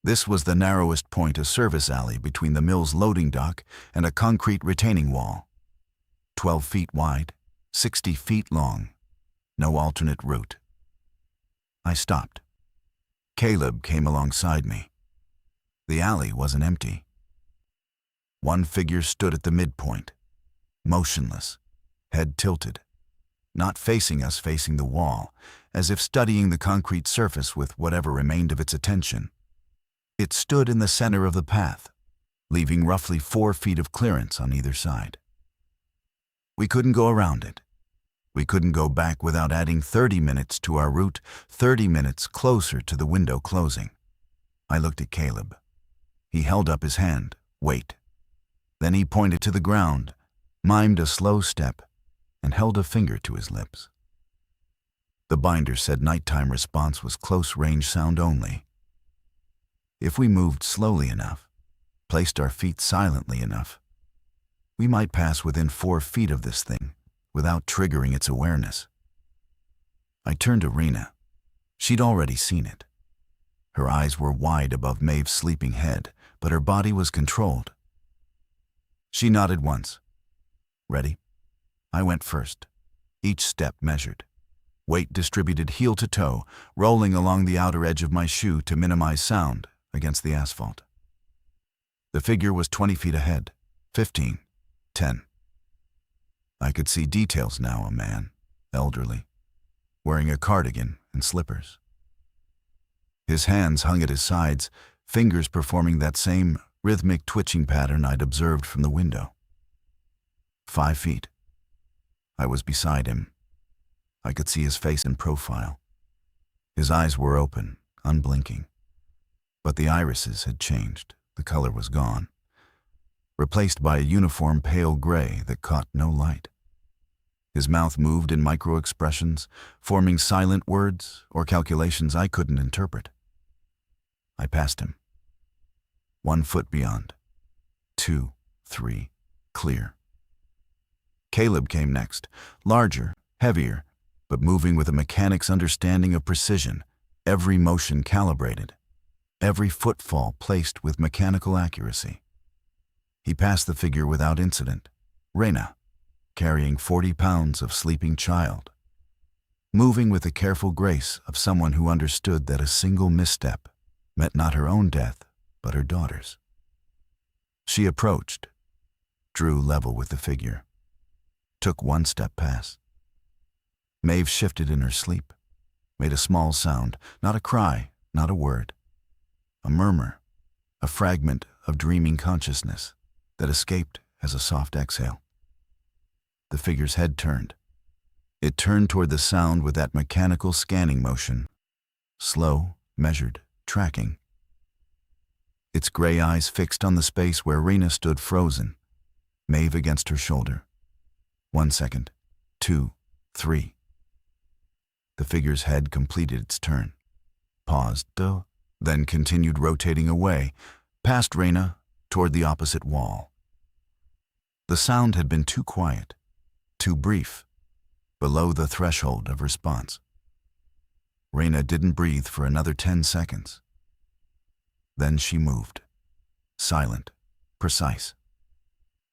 This was the narrowest point, a service alley between the mill's loading dock and a concrete retaining wall. 12 feet wide, 60 feet long, no alternate route. I stopped. Caleb came alongside me. The alley wasn't empty. One figure stood at the midpoint, motionless, head tilted, not facing us, facing the wall, as if studying the concrete surface with whatever remained of its attention. It stood in the center of the path, leaving roughly 4 feet of clearance on either side. We couldn't go around it. We couldn't go back without adding 30 minutes to our route, 30 minutes closer to the window closing. I looked at Caleb. He held up his hand. Wait. Then he pointed to the ground, mimed a slow step, and held a finger to his lips. The binder said nighttime response was close-range sound only. If we moved slowly enough, placed our feet silently enough, we might pass within 4 feet of this thing without triggering its awareness. I turned to Rena. She'd already seen it. Her eyes were wide above Maeve's sleeping head, but her body was controlled. She nodded once. Ready? I went first. Each step measured. Weight distributed heel to toe, rolling along the outer edge of my shoe to minimize sound against the asphalt. The figure was 20 feet ahead. 15. 10. I could see details now. A man, elderly, wearing a cardigan and slippers. His hands hung at his sides, fingers performing that same rhythmic twitching pattern I'd observed from the window. 5 feet. I was beside him. I could see his face in profile. His eyes were open, unblinking. But the irises had changed. The color was gone, replaced by a uniform pale gray that caught no light. His mouth moved in micro-expressions, forming silent words or calculations I couldn't interpret. I passed him. 1 foot beyond. 2, 3, clear. Caleb came next, larger, heavier, but moving with a mechanic's understanding of precision, every motion calibrated, every footfall placed with mechanical accuracy. He passed the figure without incident, Rena, carrying 40 pounds of sleeping child, moving with the careful grace of someone who understood that a single misstep meant not her own death, but her daughter's. She approached, drew level with the figure, took 1 step past. Maeve shifted in her sleep, made a small sound, not a cry, not a word, a murmur, a fragment of dreaming consciousness that escaped as a soft exhale. The figure's head turned. It turned toward the sound with that mechanical scanning motion, slow, measured, tracking. Its gray eyes fixed on the space where Rena stood frozen, Maeve against her shoulder. 1 second, 2, 3. The figure's head completed its turn, paused, then continued rotating away, past Rena, toward the opposite wall. The sound had been too quiet, too brief, below the threshold of response. Rena didn't breathe for another 10 seconds. Then she moved, silent, precise,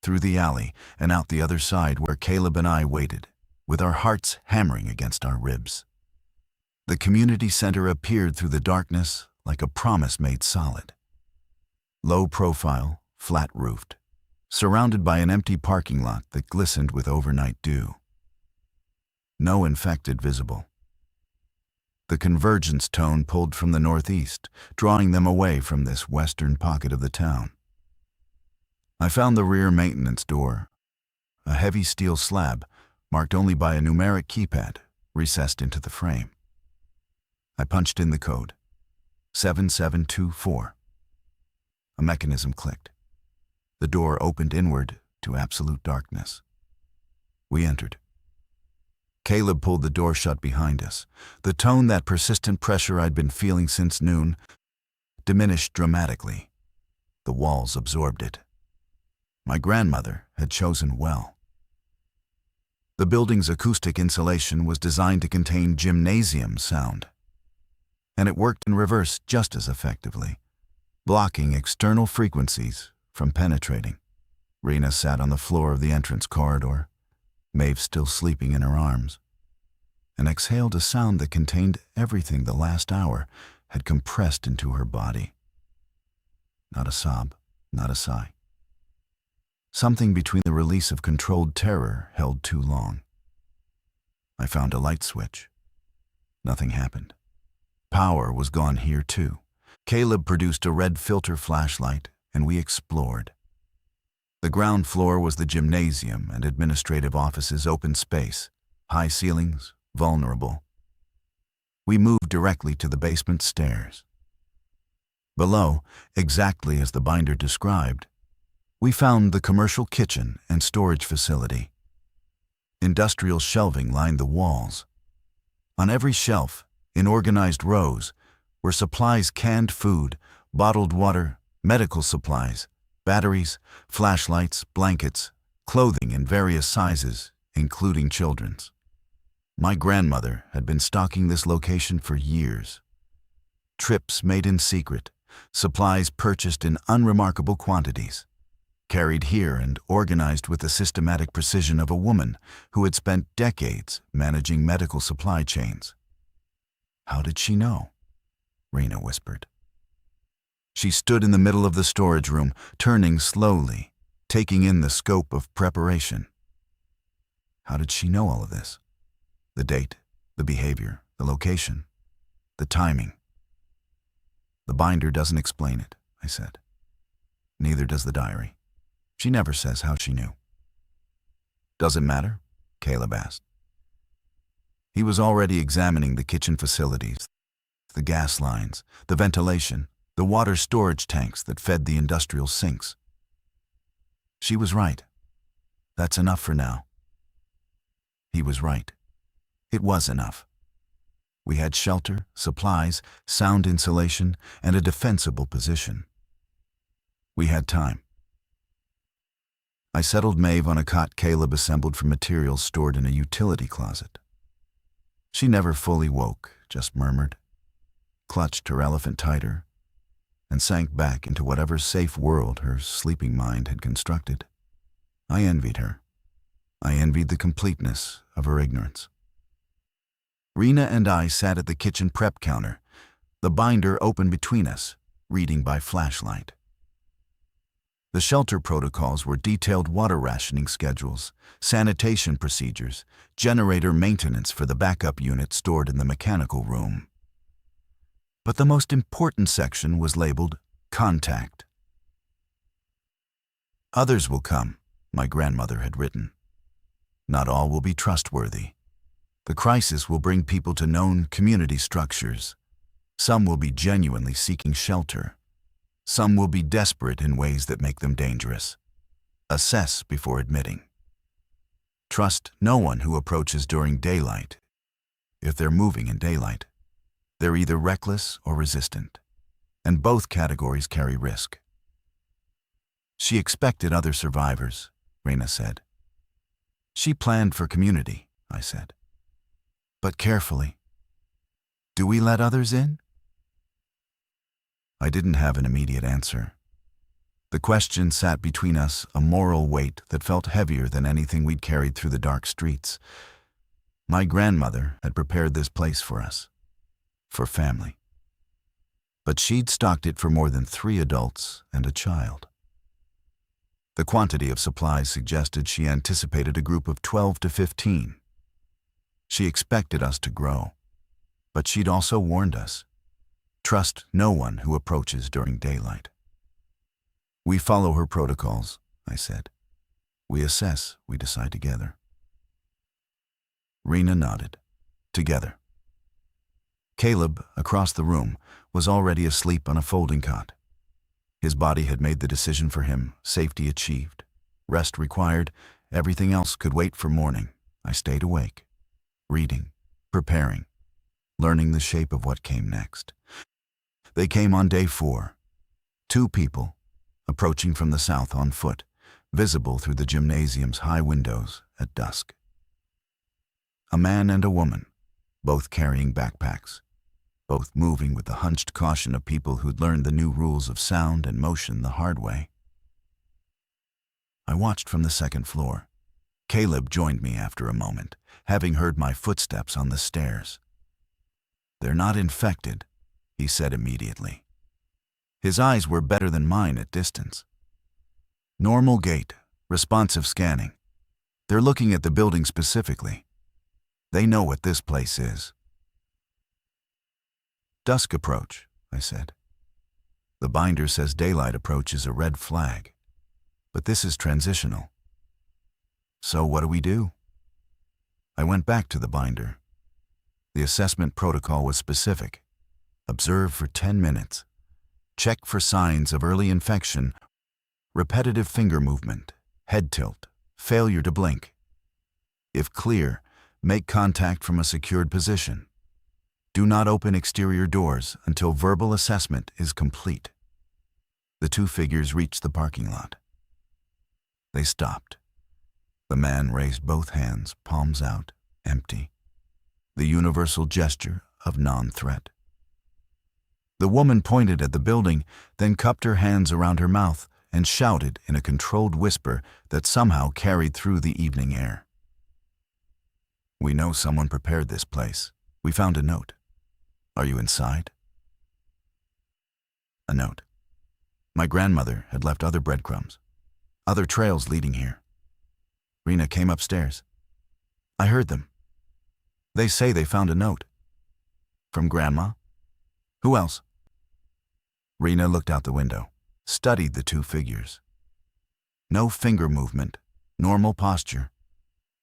through the alley and out the other side where Caleb and I waited, with our hearts hammering against our ribs. The community center appeared through the darkness like a promise made solid. Low profile, flat-roofed, surrounded by an empty parking lot that glistened with overnight dew. No infected visible. The convergence tone pulled from the northeast, drawing them away from this western pocket of the town. I found the rear maintenance door, a heavy steel slab marked only by a numeric keypad recessed into the frame. I punched in the code. 7724. A mechanism clicked. The door opened inward to absolute darkness. We entered. Caleb pulled the door shut behind us. The tone, that persistent pressure I'd been feeling since noon, diminished dramatically. The walls absorbed it. My grandmother had chosen well. The building's acoustic insulation was designed to contain gymnasium sound, and it worked in reverse just as effectively, blocking external frequencies from penetrating. Rena sat on the floor of the entrance corridor, Maeve still sleeping in her arms, and exhaled a sound that contained everything the last hour had compressed into her body. Not a sob, not a sigh. Something between the release of controlled terror held too long. I found a light switch. Nothing happened. Power was gone here too. Caleb produced a red filter flashlight, and we explored. The ground floor was the gymnasium and administrative offices, open space, high ceilings, vulnerable. We moved directly to the basement stairs. Below, exactly as the binder described, we found the commercial kitchen and storage facility. Industrial shelving lined the walls. On every shelf, in organized rows, were supplies: canned food, bottled water, medical supplies, batteries, flashlights, blankets, clothing in various sizes, including children's. My grandmother had been stocking this location for years. Trips made in secret, supplies purchased in unremarkable quantities, carried here and organized with the systematic precision of a woman who had spent decades managing medical supply chains. How did she know? Rena whispered. She stood in the middle of the storage room, turning slowly, taking in the scope of preparation. How did she know all of this? The date, the behavior, the location, the timing. The binder doesn't explain it, I said. Neither does the diary. She never says how she knew. Does it matter? Caleb asked. He was already examining the kitchen facilities, the gas lines, the ventilation, the water storage tanks that fed the industrial sinks. She was right. That's enough for now. He was right. It was enough. We had shelter, supplies, sound insulation, and a defensible position. We had time. I settled Maeve on a cot Caleb assembled from materials stored in a utility closet. She never fully woke, just murmured, clutched her elephant tighter, and sank back into whatever safe world her sleeping mind had constructed. I envied her. I envied the completeness of her ignorance. Rena and I sat at the kitchen prep counter, the binder open between us, reading by flashlight. The shelter protocols were detailed water rationing schedules, sanitation procedures, generator maintenance for the backup unit stored in the mechanical room. But the most important section was labeled Contact. Others will come, my grandmother had written. Not all will be trustworthy. The crisis will bring people to known community structures. Some will be genuinely seeking shelter. Some will be desperate in ways that make them dangerous. Assess before admitting. Trust no one who approaches during daylight. If they're moving in daylight, they're either reckless or resistant, and both categories carry risk. She expected other survivors, Rena said. She planned for community, I said. But carefully. Do we let others in? I didn't have an immediate answer. The question sat between us, a moral weight that felt heavier than anything we'd carried through the dark streets. My grandmother had prepared this place for us, for family. But she'd stocked it for more than 3 adults and a child. The quantity of supplies suggested she anticipated a group of 12 to 15. She expected us to grow, but she'd also warned us. Trust no one who approaches during daylight. We follow her protocols, I said. We assess, we decide together. Rena nodded. Together. Caleb, across the room, was already asleep on a folding cot. His body had made the decision for him, safety achieved. Rest required, everything else could wait for morning. I stayed awake, reading, preparing, learning the shape of what came next. They came on day 4. 2 people, approaching from the south on foot, visible through the gymnasium's high windows at dusk. A man and a woman, both carrying backpacks, both moving with the hunched caution of people who'd learned the new rules of sound and motion the hard way. I watched from the second floor. Caleb joined me after a moment, having heard my footsteps on the stairs. "They're not infected," he said immediately. His eyes were better than mine at distance. "Normal gait, responsive scanning. They're looking at the building specifically. They know what this place is." "Dusk approach," I said. "The binder says daylight approach is a red flag, but this is transitional. So what do we do?" I went back to the binder. The assessment protocol was specific. Observe for 10 minutes. Check for signs of early infection, repetitive finger movement, head tilt, failure to blink. If clear, make contact from a secured position. Do not open exterior doors until verbal assessment is complete. The 2 figures reached the parking lot. They stopped. The man raised both hands, palms out, empty. The universal gesture of non-threat. The woman pointed at the building, then cupped her hands around her mouth and shouted in a controlled whisper that somehow carried through the evening air. "We know someone prepared this place. We found a note. Are you inside?" A note. My grandmother had left other breadcrumbs, other trails leading here. Rena came upstairs. I heard them. They say they found a note. From Grandma? Who else? Rena looked out the window, studied the 2 figures. No finger movement, normal posture.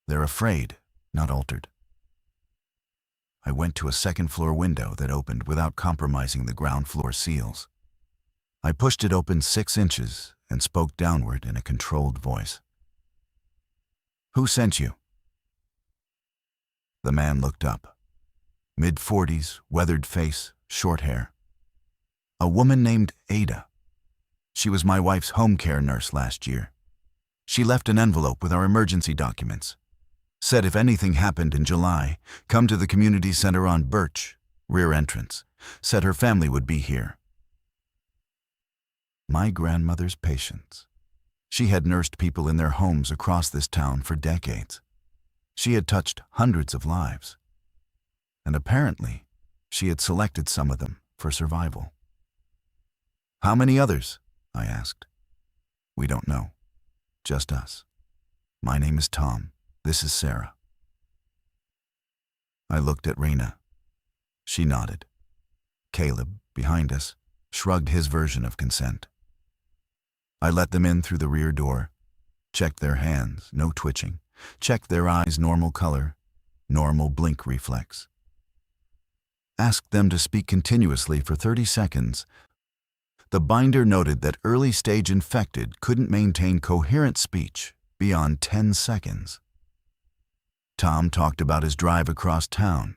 They're afraid, not altered. I went to a second-floor window that opened without compromising the ground floor seals. I pushed it open 6 inches and spoke downward in a controlled voice. "Who sent you?" The man looked up. Mid-40s, weathered face, short hair. "A woman named Ada. She was my wife's home care nurse last year. She left an envelope with our emergency documents. Said if anything happened in July, come to the community center on Birch, rear entrance. Said her family would be here." My grandmother's patience. She had nursed people in their homes across this town for decades. She had touched hundreds of lives. And apparently, she had selected some of them for survival. "How many others?" I asked. "We don't know. Just us. My name is Tom. This is Sarah." I looked at Rena. She nodded. Caleb, behind us, shrugged his version of consent. I let them in through the rear door, checked their hands, no twitching, checked their eyes, normal color, normal blink reflex. Asked them to speak continuously for 30 seconds. The binder noted that early-stage infected couldn't maintain coherent speech beyond 10 seconds. Tom talked about his drive across town.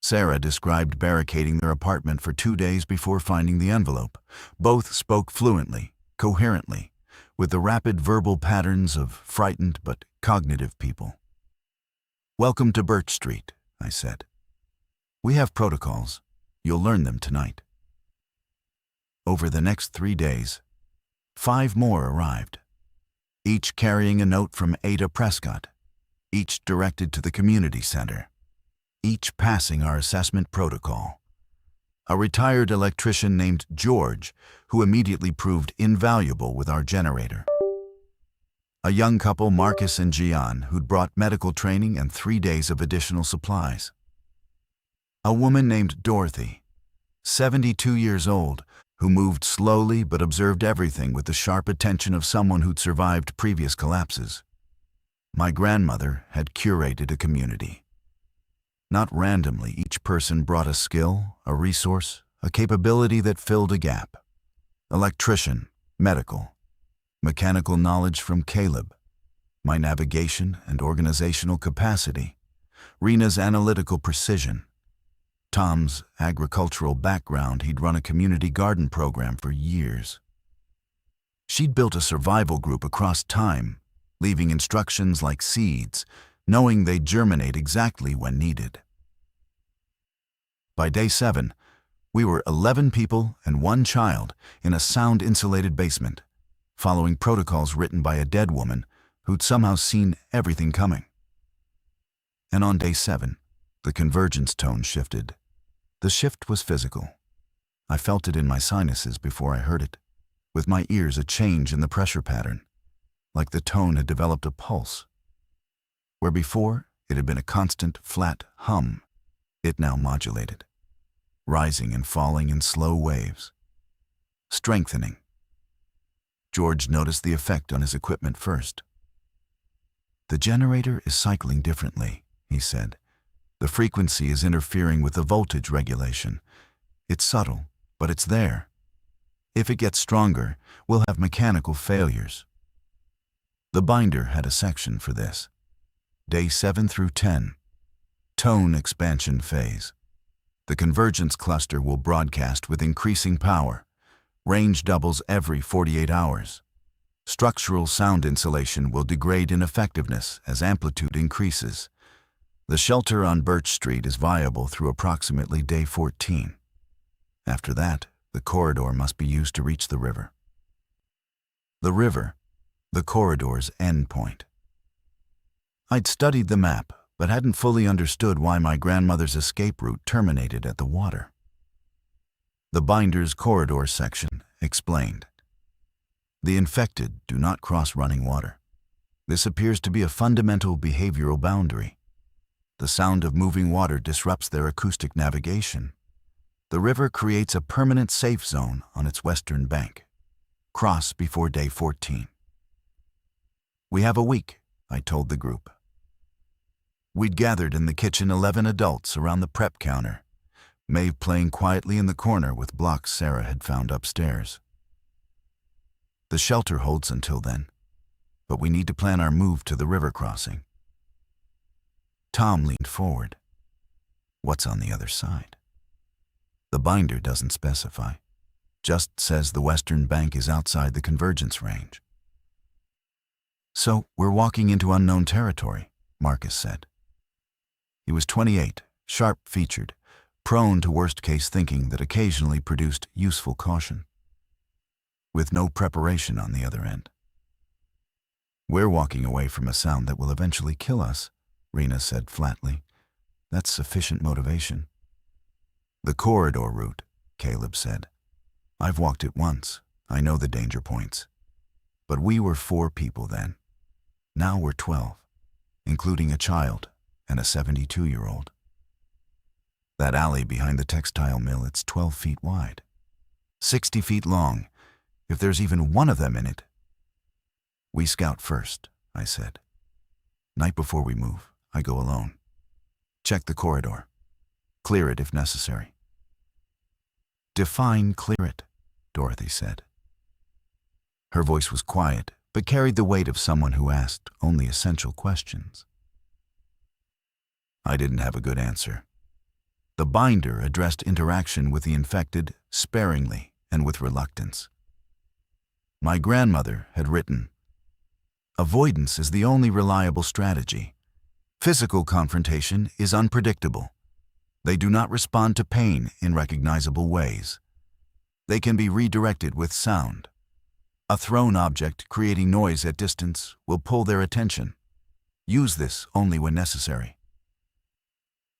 Sarah described barricading their apartment for 2 days before finding the envelope. Both spoke fluently, coherently, with the rapid verbal patterns of frightened but cognitive people. "Welcome to Birch Street," I said. "We have protocols. You'll learn them tonight." Over the next 3 days, 5 more arrived, each carrying a note from Ada Prescott, each directed to the community center, each passing our assessment protocol. A retired electrician named George, who immediately proved invaluable with our generator. A young couple, Marcus and Gian, who'd brought medical training and 3 days of additional supplies. A woman named Dorothy, 72 years old, who moved slowly but observed everything with the sharp attention of someone who'd survived previous collapses. My grandmother had curated a community. Not randomly, each person brought a skill, a resource, a capability that filled a gap. Electrician, medical, mechanical knowledge from Caleb, my navigation and organizational capacity, Rena's analytical precision, Tom's agricultural background. He'd run a community garden program for years. She'd built a survival group across time, leaving instructions like seeds, knowing they'd germinate exactly when needed. By day 7, we were 11 people and 1 child in a sound-insulated basement, following protocols written by a dead woman who'd somehow seen everything coming. And on day 7, the convergence tone shifted. The shift was physical. I felt it in my sinuses before I heard it, with my ears a change in the pressure pattern, like the tone had developed a pulse. Where before it had been a constant, flat hum, it now modulated, rising and falling in slow waves, strengthening. George noticed the effect on his equipment first. "The generator is cycling differently," he said. "The frequency is interfering with the voltage regulation. It's subtle, but it's there. If it gets stronger, we'll have mechanical failures." The binder had a section for this. Day 7 through 10, tone expansion phase. The convergence cluster will broadcast with increasing power. Range doubles every 48 hours. Structural sound insulation will degrade in effectiveness as amplitude increases. The shelter on Birch Street is viable through approximately day 14. After that, the corridor must be used to reach the river. The river, the corridor's endpoint. I'd studied the map, but hadn't fully understood why my grandmother's escape route terminated at the water. The binder's corridor section explained. The infected do not cross running water. This appears to be a fundamental behavioral boundary. The sound of moving water disrupts their acoustic navigation. The river creates a permanent safe zone on its western bank. Cross before day 14. "We have a week," I told the group. We'd gathered in the kitchen 11 adults around the prep counter, Maeve playing quietly in the corner with blocks Sarah had found upstairs. "The shelter holds until then, but we need to plan our move to the river crossing." Tom leaned forward. "What's on the other side?" "The binder doesn't specify, just says the western bank is outside the convergence range." "So we're walking into unknown territory," Marcus said. He was 28, sharp-featured, prone to worst-case thinking that occasionally produced useful caution. With no preparation on the other end. "We're walking away from a sound that will eventually kill us," Rena said flatly. "That's sufficient motivation." "The corridor route," Caleb said. "I've walked it once. I know the danger points. But we were 4 people then. Now we're 12, including a child and a 72-year-old. That alley behind the textile mill, it's 12 feet wide, 60 feet long, if there's even one of them in it." "We scout first," I said. "Night before we move, I go alone. Check the corridor. Clear it if necessary." "Define clear it," Dorothy said. Her voice was quiet, but carried the weight of someone who asked only essential questions. I didn't have a good answer. The binder addressed interaction with the infected sparingly and with reluctance. My grandmother had written, "Avoidance is the only reliable strategy. Physical confrontation is unpredictable. They do not respond to pain in recognizable ways. They can be redirected with sound. A thrown object creating noise at distance will pull their attention. Use this only when necessary."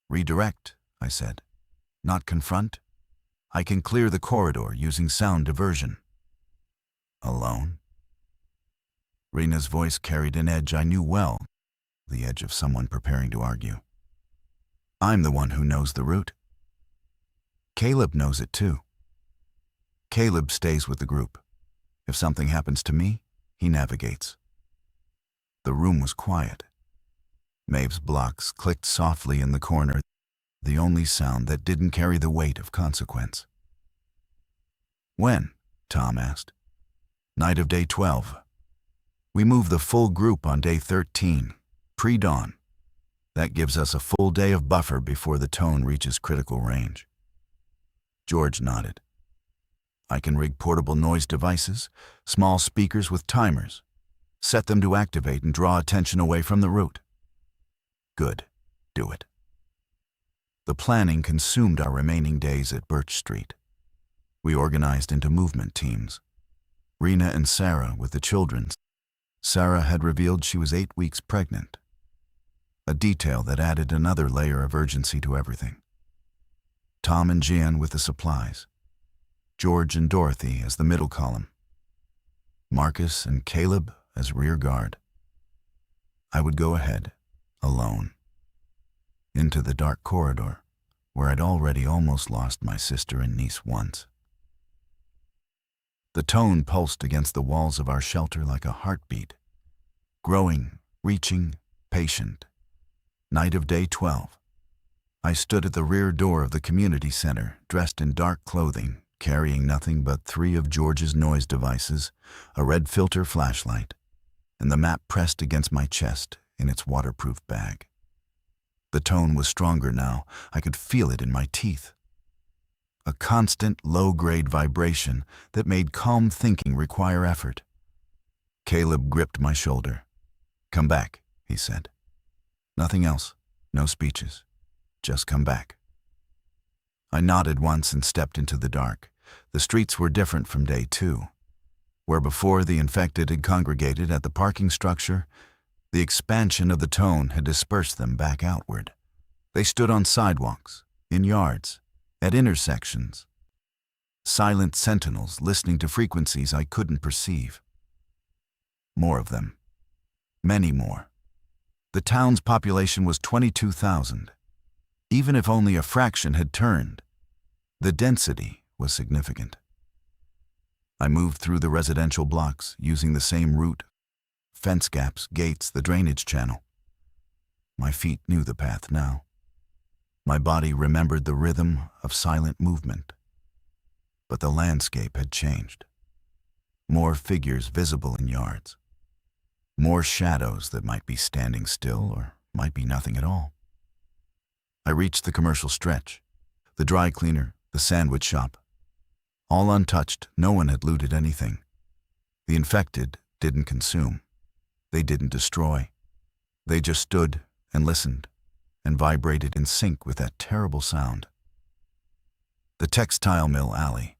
"Redirect," I said. "Not confront. I can clear the corridor using sound diversion." "Alone?" Rena's voice carried an edge I knew well, the edge of someone preparing to argue. "I'm the one who knows the route." "Caleb knows it too." "Caleb stays with the group. If something happens to me, he navigates." The room was quiet. Maeve's blocks clicked softly in the corner. the only sound that didn't carry the weight of consequence. "When?" Tom asked. "Night of day 12. We move the full group on day 13, pre-dawn. That gives us a full day of buffer before the tone reaches critical range." George nodded. "I can rig portable noise devices, small speakers with timers, set them to activate and draw attention away from the route." "Good. Do it." The planning consumed our remaining days at Birch Street. We organized into movement teams. Rena and Sarah with the children. Sarah had revealed she was 8 weeks pregnant, a detail that added another layer of urgency to everything. Tom and Jan with the supplies. George and Dorothy as the middle column. Marcus and Caleb as rear guard. I would go ahead, alone, into the dark corridor where I'd already almost lost my sister and niece once. The tone pulsed against the walls of our shelter like a heartbeat, growing, reaching, patient. Night of day 12. I stood at the rear door of the community center, dressed in dark clothing, carrying nothing but 3 of George's noise devices, a red filter flashlight, and the map pressed against my chest in its waterproof bag. The tone was stronger now. I could feel it in my teeth. A constant, low-grade vibration that made calm thinking require effort. Caleb gripped my shoulder. "Come back," he said. "Nothing else. No speeches. Just come back." I nodded once and stepped into the dark. The streets were different from day 2. Where before the infected had congregated at the parking structure, the expansion of the tone had dispersed them back outward. They stood on sidewalks, in yards, at intersections. Silent sentinels listening to frequencies I couldn't perceive. More of them. Many more. The town's population was 22,000. Even if only a fraction had turned, the density was significant. I moved through the residential blocks using the same route, fence gaps, gates, the drainage channel. My feet knew the path now. My body remembered the rhythm of silent movement. But the landscape had changed. More figures visible in yards. More shadows that might be standing still or might be nothing at all. I reached the commercial stretch, the dry cleaner, the sandwich shop. All untouched, no one had looted anything. The infected didn't consume. They didn't destroy. They just stood and listened and vibrated in sync with that terrible sound. The textile mill alley.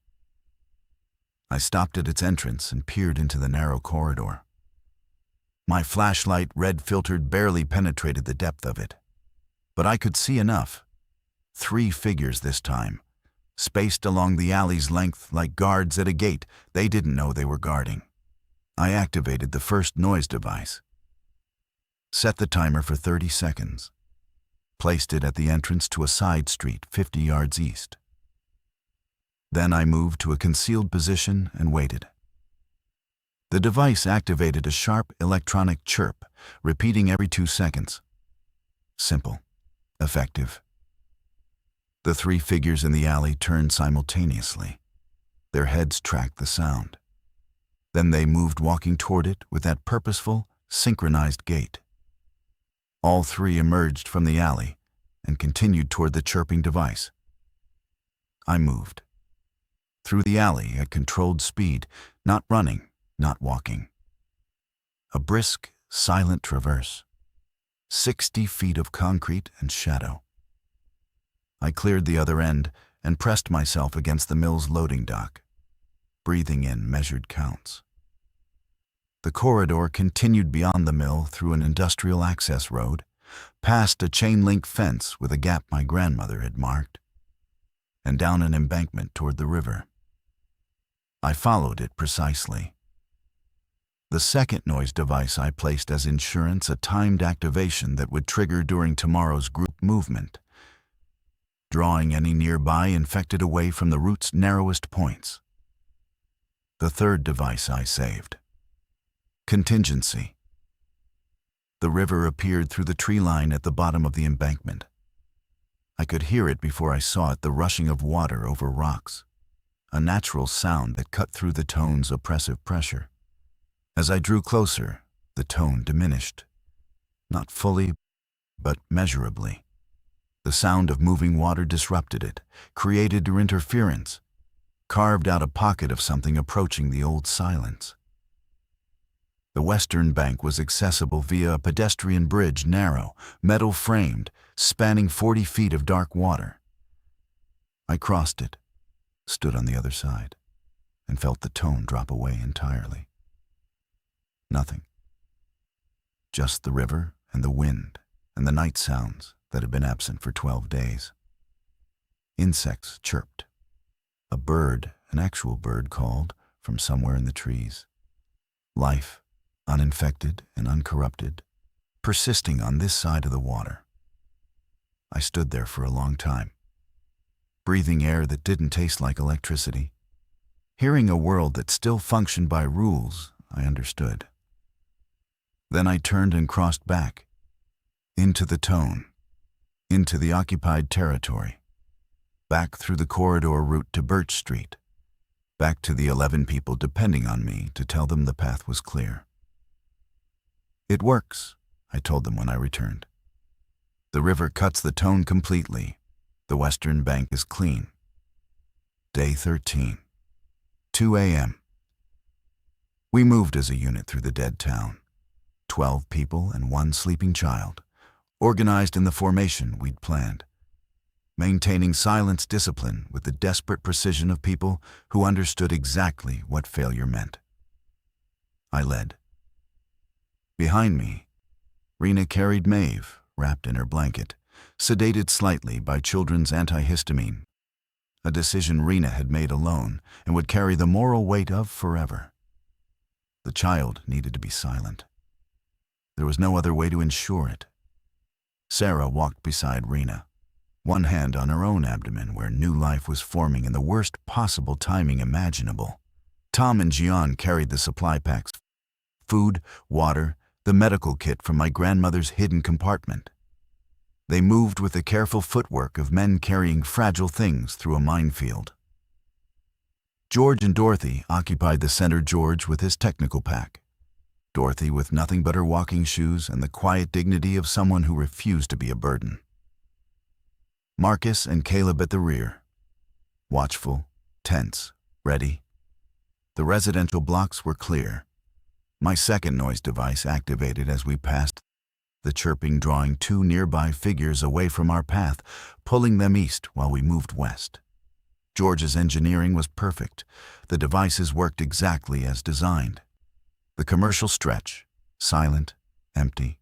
I stopped at its entrance and peered into the narrow corridor. My flashlight, red-filtered, barely penetrated the depth of it. But I could see enough. 3 figures this time, spaced along the alley's length like guards at a gate they didn't know they were guarding. I activated the first noise device. Set the timer for 30 seconds. Placed it at the entrance to a side street 50 yards east. Then I moved to a concealed position and waited. The device activated a sharp electronic chirp, repeating every 2 seconds. Simple. Effective. The 3 figures in the alley turned simultaneously. Their heads tracked the sound. Then they moved, walking toward it with that purposeful, synchronized gait. All 3 emerged from the alley and continued toward the chirping device. I moved. Through the alley at controlled speed, not running, not walking. A brisk, silent traverse. 60 feet of concrete and shadow. I cleared the other end and pressed myself against the mill's loading dock, breathing in measured counts. The corridor continued beyond the mill through an industrial access road, past a chain-link fence with a gap my grandmother had marked, and down an embankment toward the river. I followed it precisely. The second noise device I placed as insurance, a timed activation that would trigger during tomorrow's group movement, drawing any nearby infected away from the route's narrowest points. The third device I saved. Contingency. The river appeared through the tree line at the bottom of the embankment. I could hear it before I saw it, the rushing of water over rocks, a natural sound that cut through the tone's oppressive pressure. As I drew closer, the tone diminished, not fully, but measurably. The sound of moving water disrupted it, created interference, carved out a pocket of something approaching the old silence. The western bank was accessible via a pedestrian bridge, narrow, metal-framed, spanning 40 feet of dark water. I crossed it, stood on the other side, and felt the tone drop away entirely. Nothing. Just the river and the wind and the night sounds that had been absent for 12 days. Insects chirped. A bird, an actual bird, called from somewhere in the trees. Life, uninfected and uncorrupted, persisting on this side of the water. I stood there for a long time, breathing air that didn't taste like electricity, hearing a world that still functioned by rules I understood. Then I turned and crossed back, into the tone, into the occupied territory, back through the corridor route to Birch Street, back to the 11 people depending on me to tell them the path was clear. It works, I told them when I returned. The river cuts the tone completely. The western bank is clean. Day 13, 2 a.m. We moved as a unit through the dead town. 12 people and 1 sleeping child, organized in the formation we'd planned, maintaining silence discipline with the desperate precision of people who understood exactly what failure meant. I led. Behind me, Rena carried Maeve, wrapped in her blanket, sedated slightly by children's antihistamine, a decision Rena had made alone and would carry the moral weight of forever. The child needed to be silent. There was no other way to ensure it. Sarah walked beside Rena, one hand on her own abdomen where new life was forming in the worst possible timing imaginable. Tom and Gian carried the supply packs, food, water, the medical kit from my grandmother's hidden compartment. They moved with the careful footwork of men carrying fragile things through a minefield. George and Dorothy occupied the center, George with his technical pack, Dorothy with nothing but her walking shoes and the quiet dignity of someone who refused to be a burden. Marcus and Caleb at the rear, watchful, tense, ready. The residential blocks were clear. My second noise device activated as we passed, the chirping drawing 2 nearby figures away from our path, pulling them east while we moved west. George's engineering was perfect. The devices worked exactly as designed. The commercial stretch, silent, empty.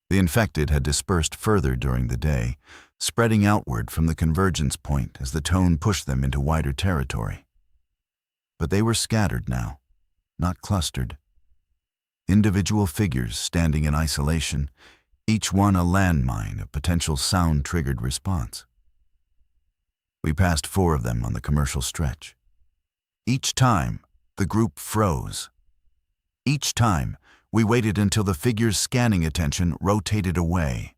The infected had dispersed further during the day, spreading outward from the convergence point as the tone pushed them into wider territory. But they were scattered now, not clustered. Individual figures standing in isolation, each one a landmine of potential sound-triggered response. We passed 4 of them on the commercial stretch. Each time, the group froze. Each time, we waited until the figure's scanning attention rotated away.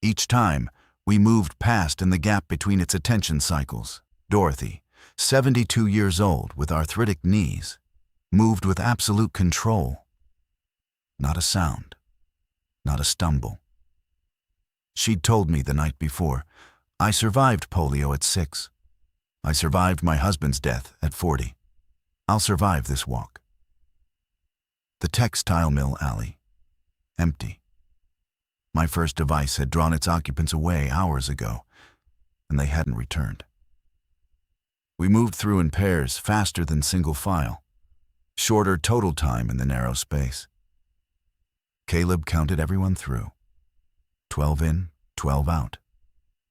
Each time, we moved past in the gap between its attention cycles. Dorothy, 72 years old with arthritic knees, moved with absolute control. Not a sound, not a stumble. She'd told me the night before, I survived polio at 6. I survived my husband's death at 40. I'll survive this walk. The textile mill alley, empty. My first device had drawn its occupants away hours ago, and they hadn't returned. We moved through in pairs, faster than single file, shorter total time in the narrow space. Caleb counted everyone through. 12 in, 12 out.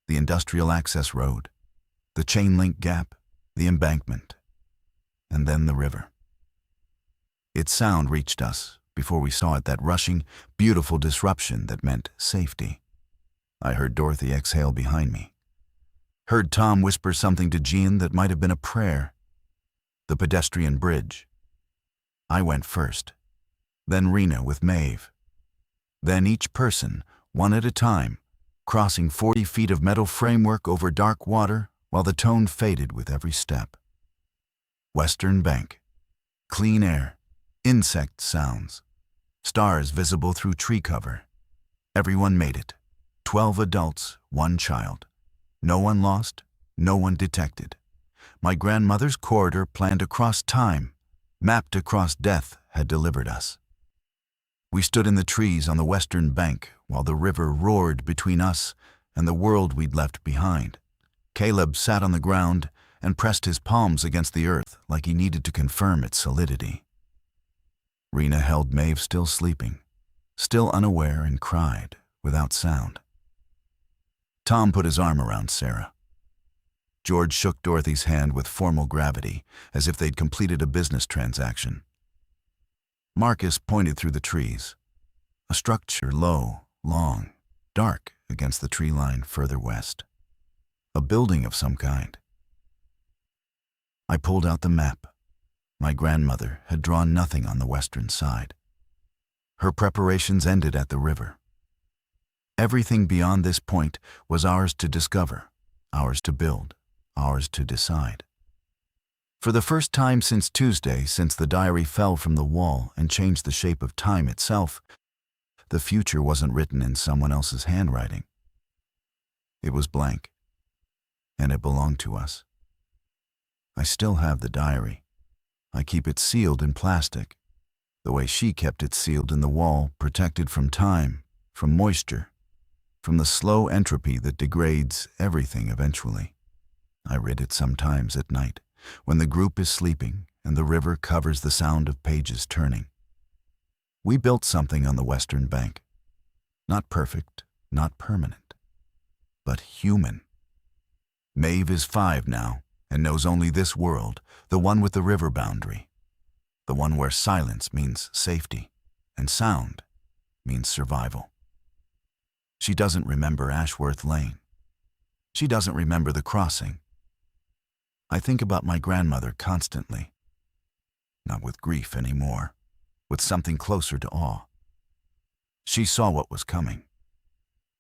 The industrial access road, the chain link gap, the embankment, and then the river. Its sound reached us before we saw it, that rushing, beautiful disruption that meant safety. I heard Dorothy exhale behind me. Heard Tom whisper something to Jean that might have been a prayer. The pedestrian bridge. I went first, then Rena with Maeve. Then each person, one at a time, crossing 40 feet of metal framework over dark water while the tone faded with every step. Western Bank. Clean air. Insect sounds. Stars visible through tree cover. Everyone made it. 12 adults, 1 child. No one lost, no one detected. My grandmother's corridor planned across time, mapped across death, had delivered us. We stood in the trees on the Western Bank while the river roared between us and the world we'd left behind. Caleb sat on the ground and pressed his palms against the earth like he needed to confirm its solidity. Rena held Maeve still sleeping, still unaware, and cried without sound. Tom put his arm around Sarah. George shook Dorothy's hand with formal gravity, as if they'd completed a business transaction. Marcus pointed through the trees. A structure low, long, dark against the tree line further west. A building of some kind. I pulled out the map. My grandmother had drawn nothing on the western side. Her preparations ended at the river. Everything beyond this point was ours to discover, ours to build, ours to decide. For the first time since Tuesday, since the diary fell from the wall and changed the shape of time itself, the future wasn't written in someone else's handwriting. It was blank, and it belonged to us. I still have the diary. I keep it sealed in plastic, the way she kept it sealed in the wall, protected from time, from moisture, from the slow entropy that degrades everything eventually. I read it sometimes at night, when the group is sleeping and the river covers the sound of pages turning. We built something on the Western Bank. Not perfect, not permanent, but human. Maeve is 5 now and knows only this world, the one with the river boundary, the one where silence means safety and sound means survival. She doesn't remember Ashworth Lane. She doesn't remember the crossing. I think about my grandmother constantly, not with grief anymore, with something closer to awe. She saw what was coming.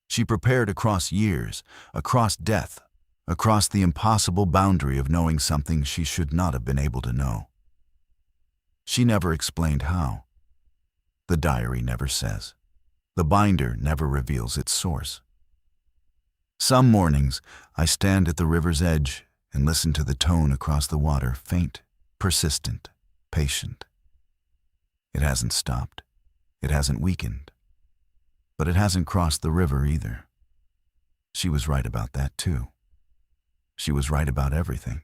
She prepared across years, across death, across the impossible boundary of knowing something she should not have been able to know. She never explained how. The diary never says. The binder never reveals its source. Some mornings, I stand at the river's edge and listen to the tone across the water, faint, persistent, patient. It hasn't stopped. It hasn't weakened. But it hasn't crossed the river either. She was right about that too. She was right about everything.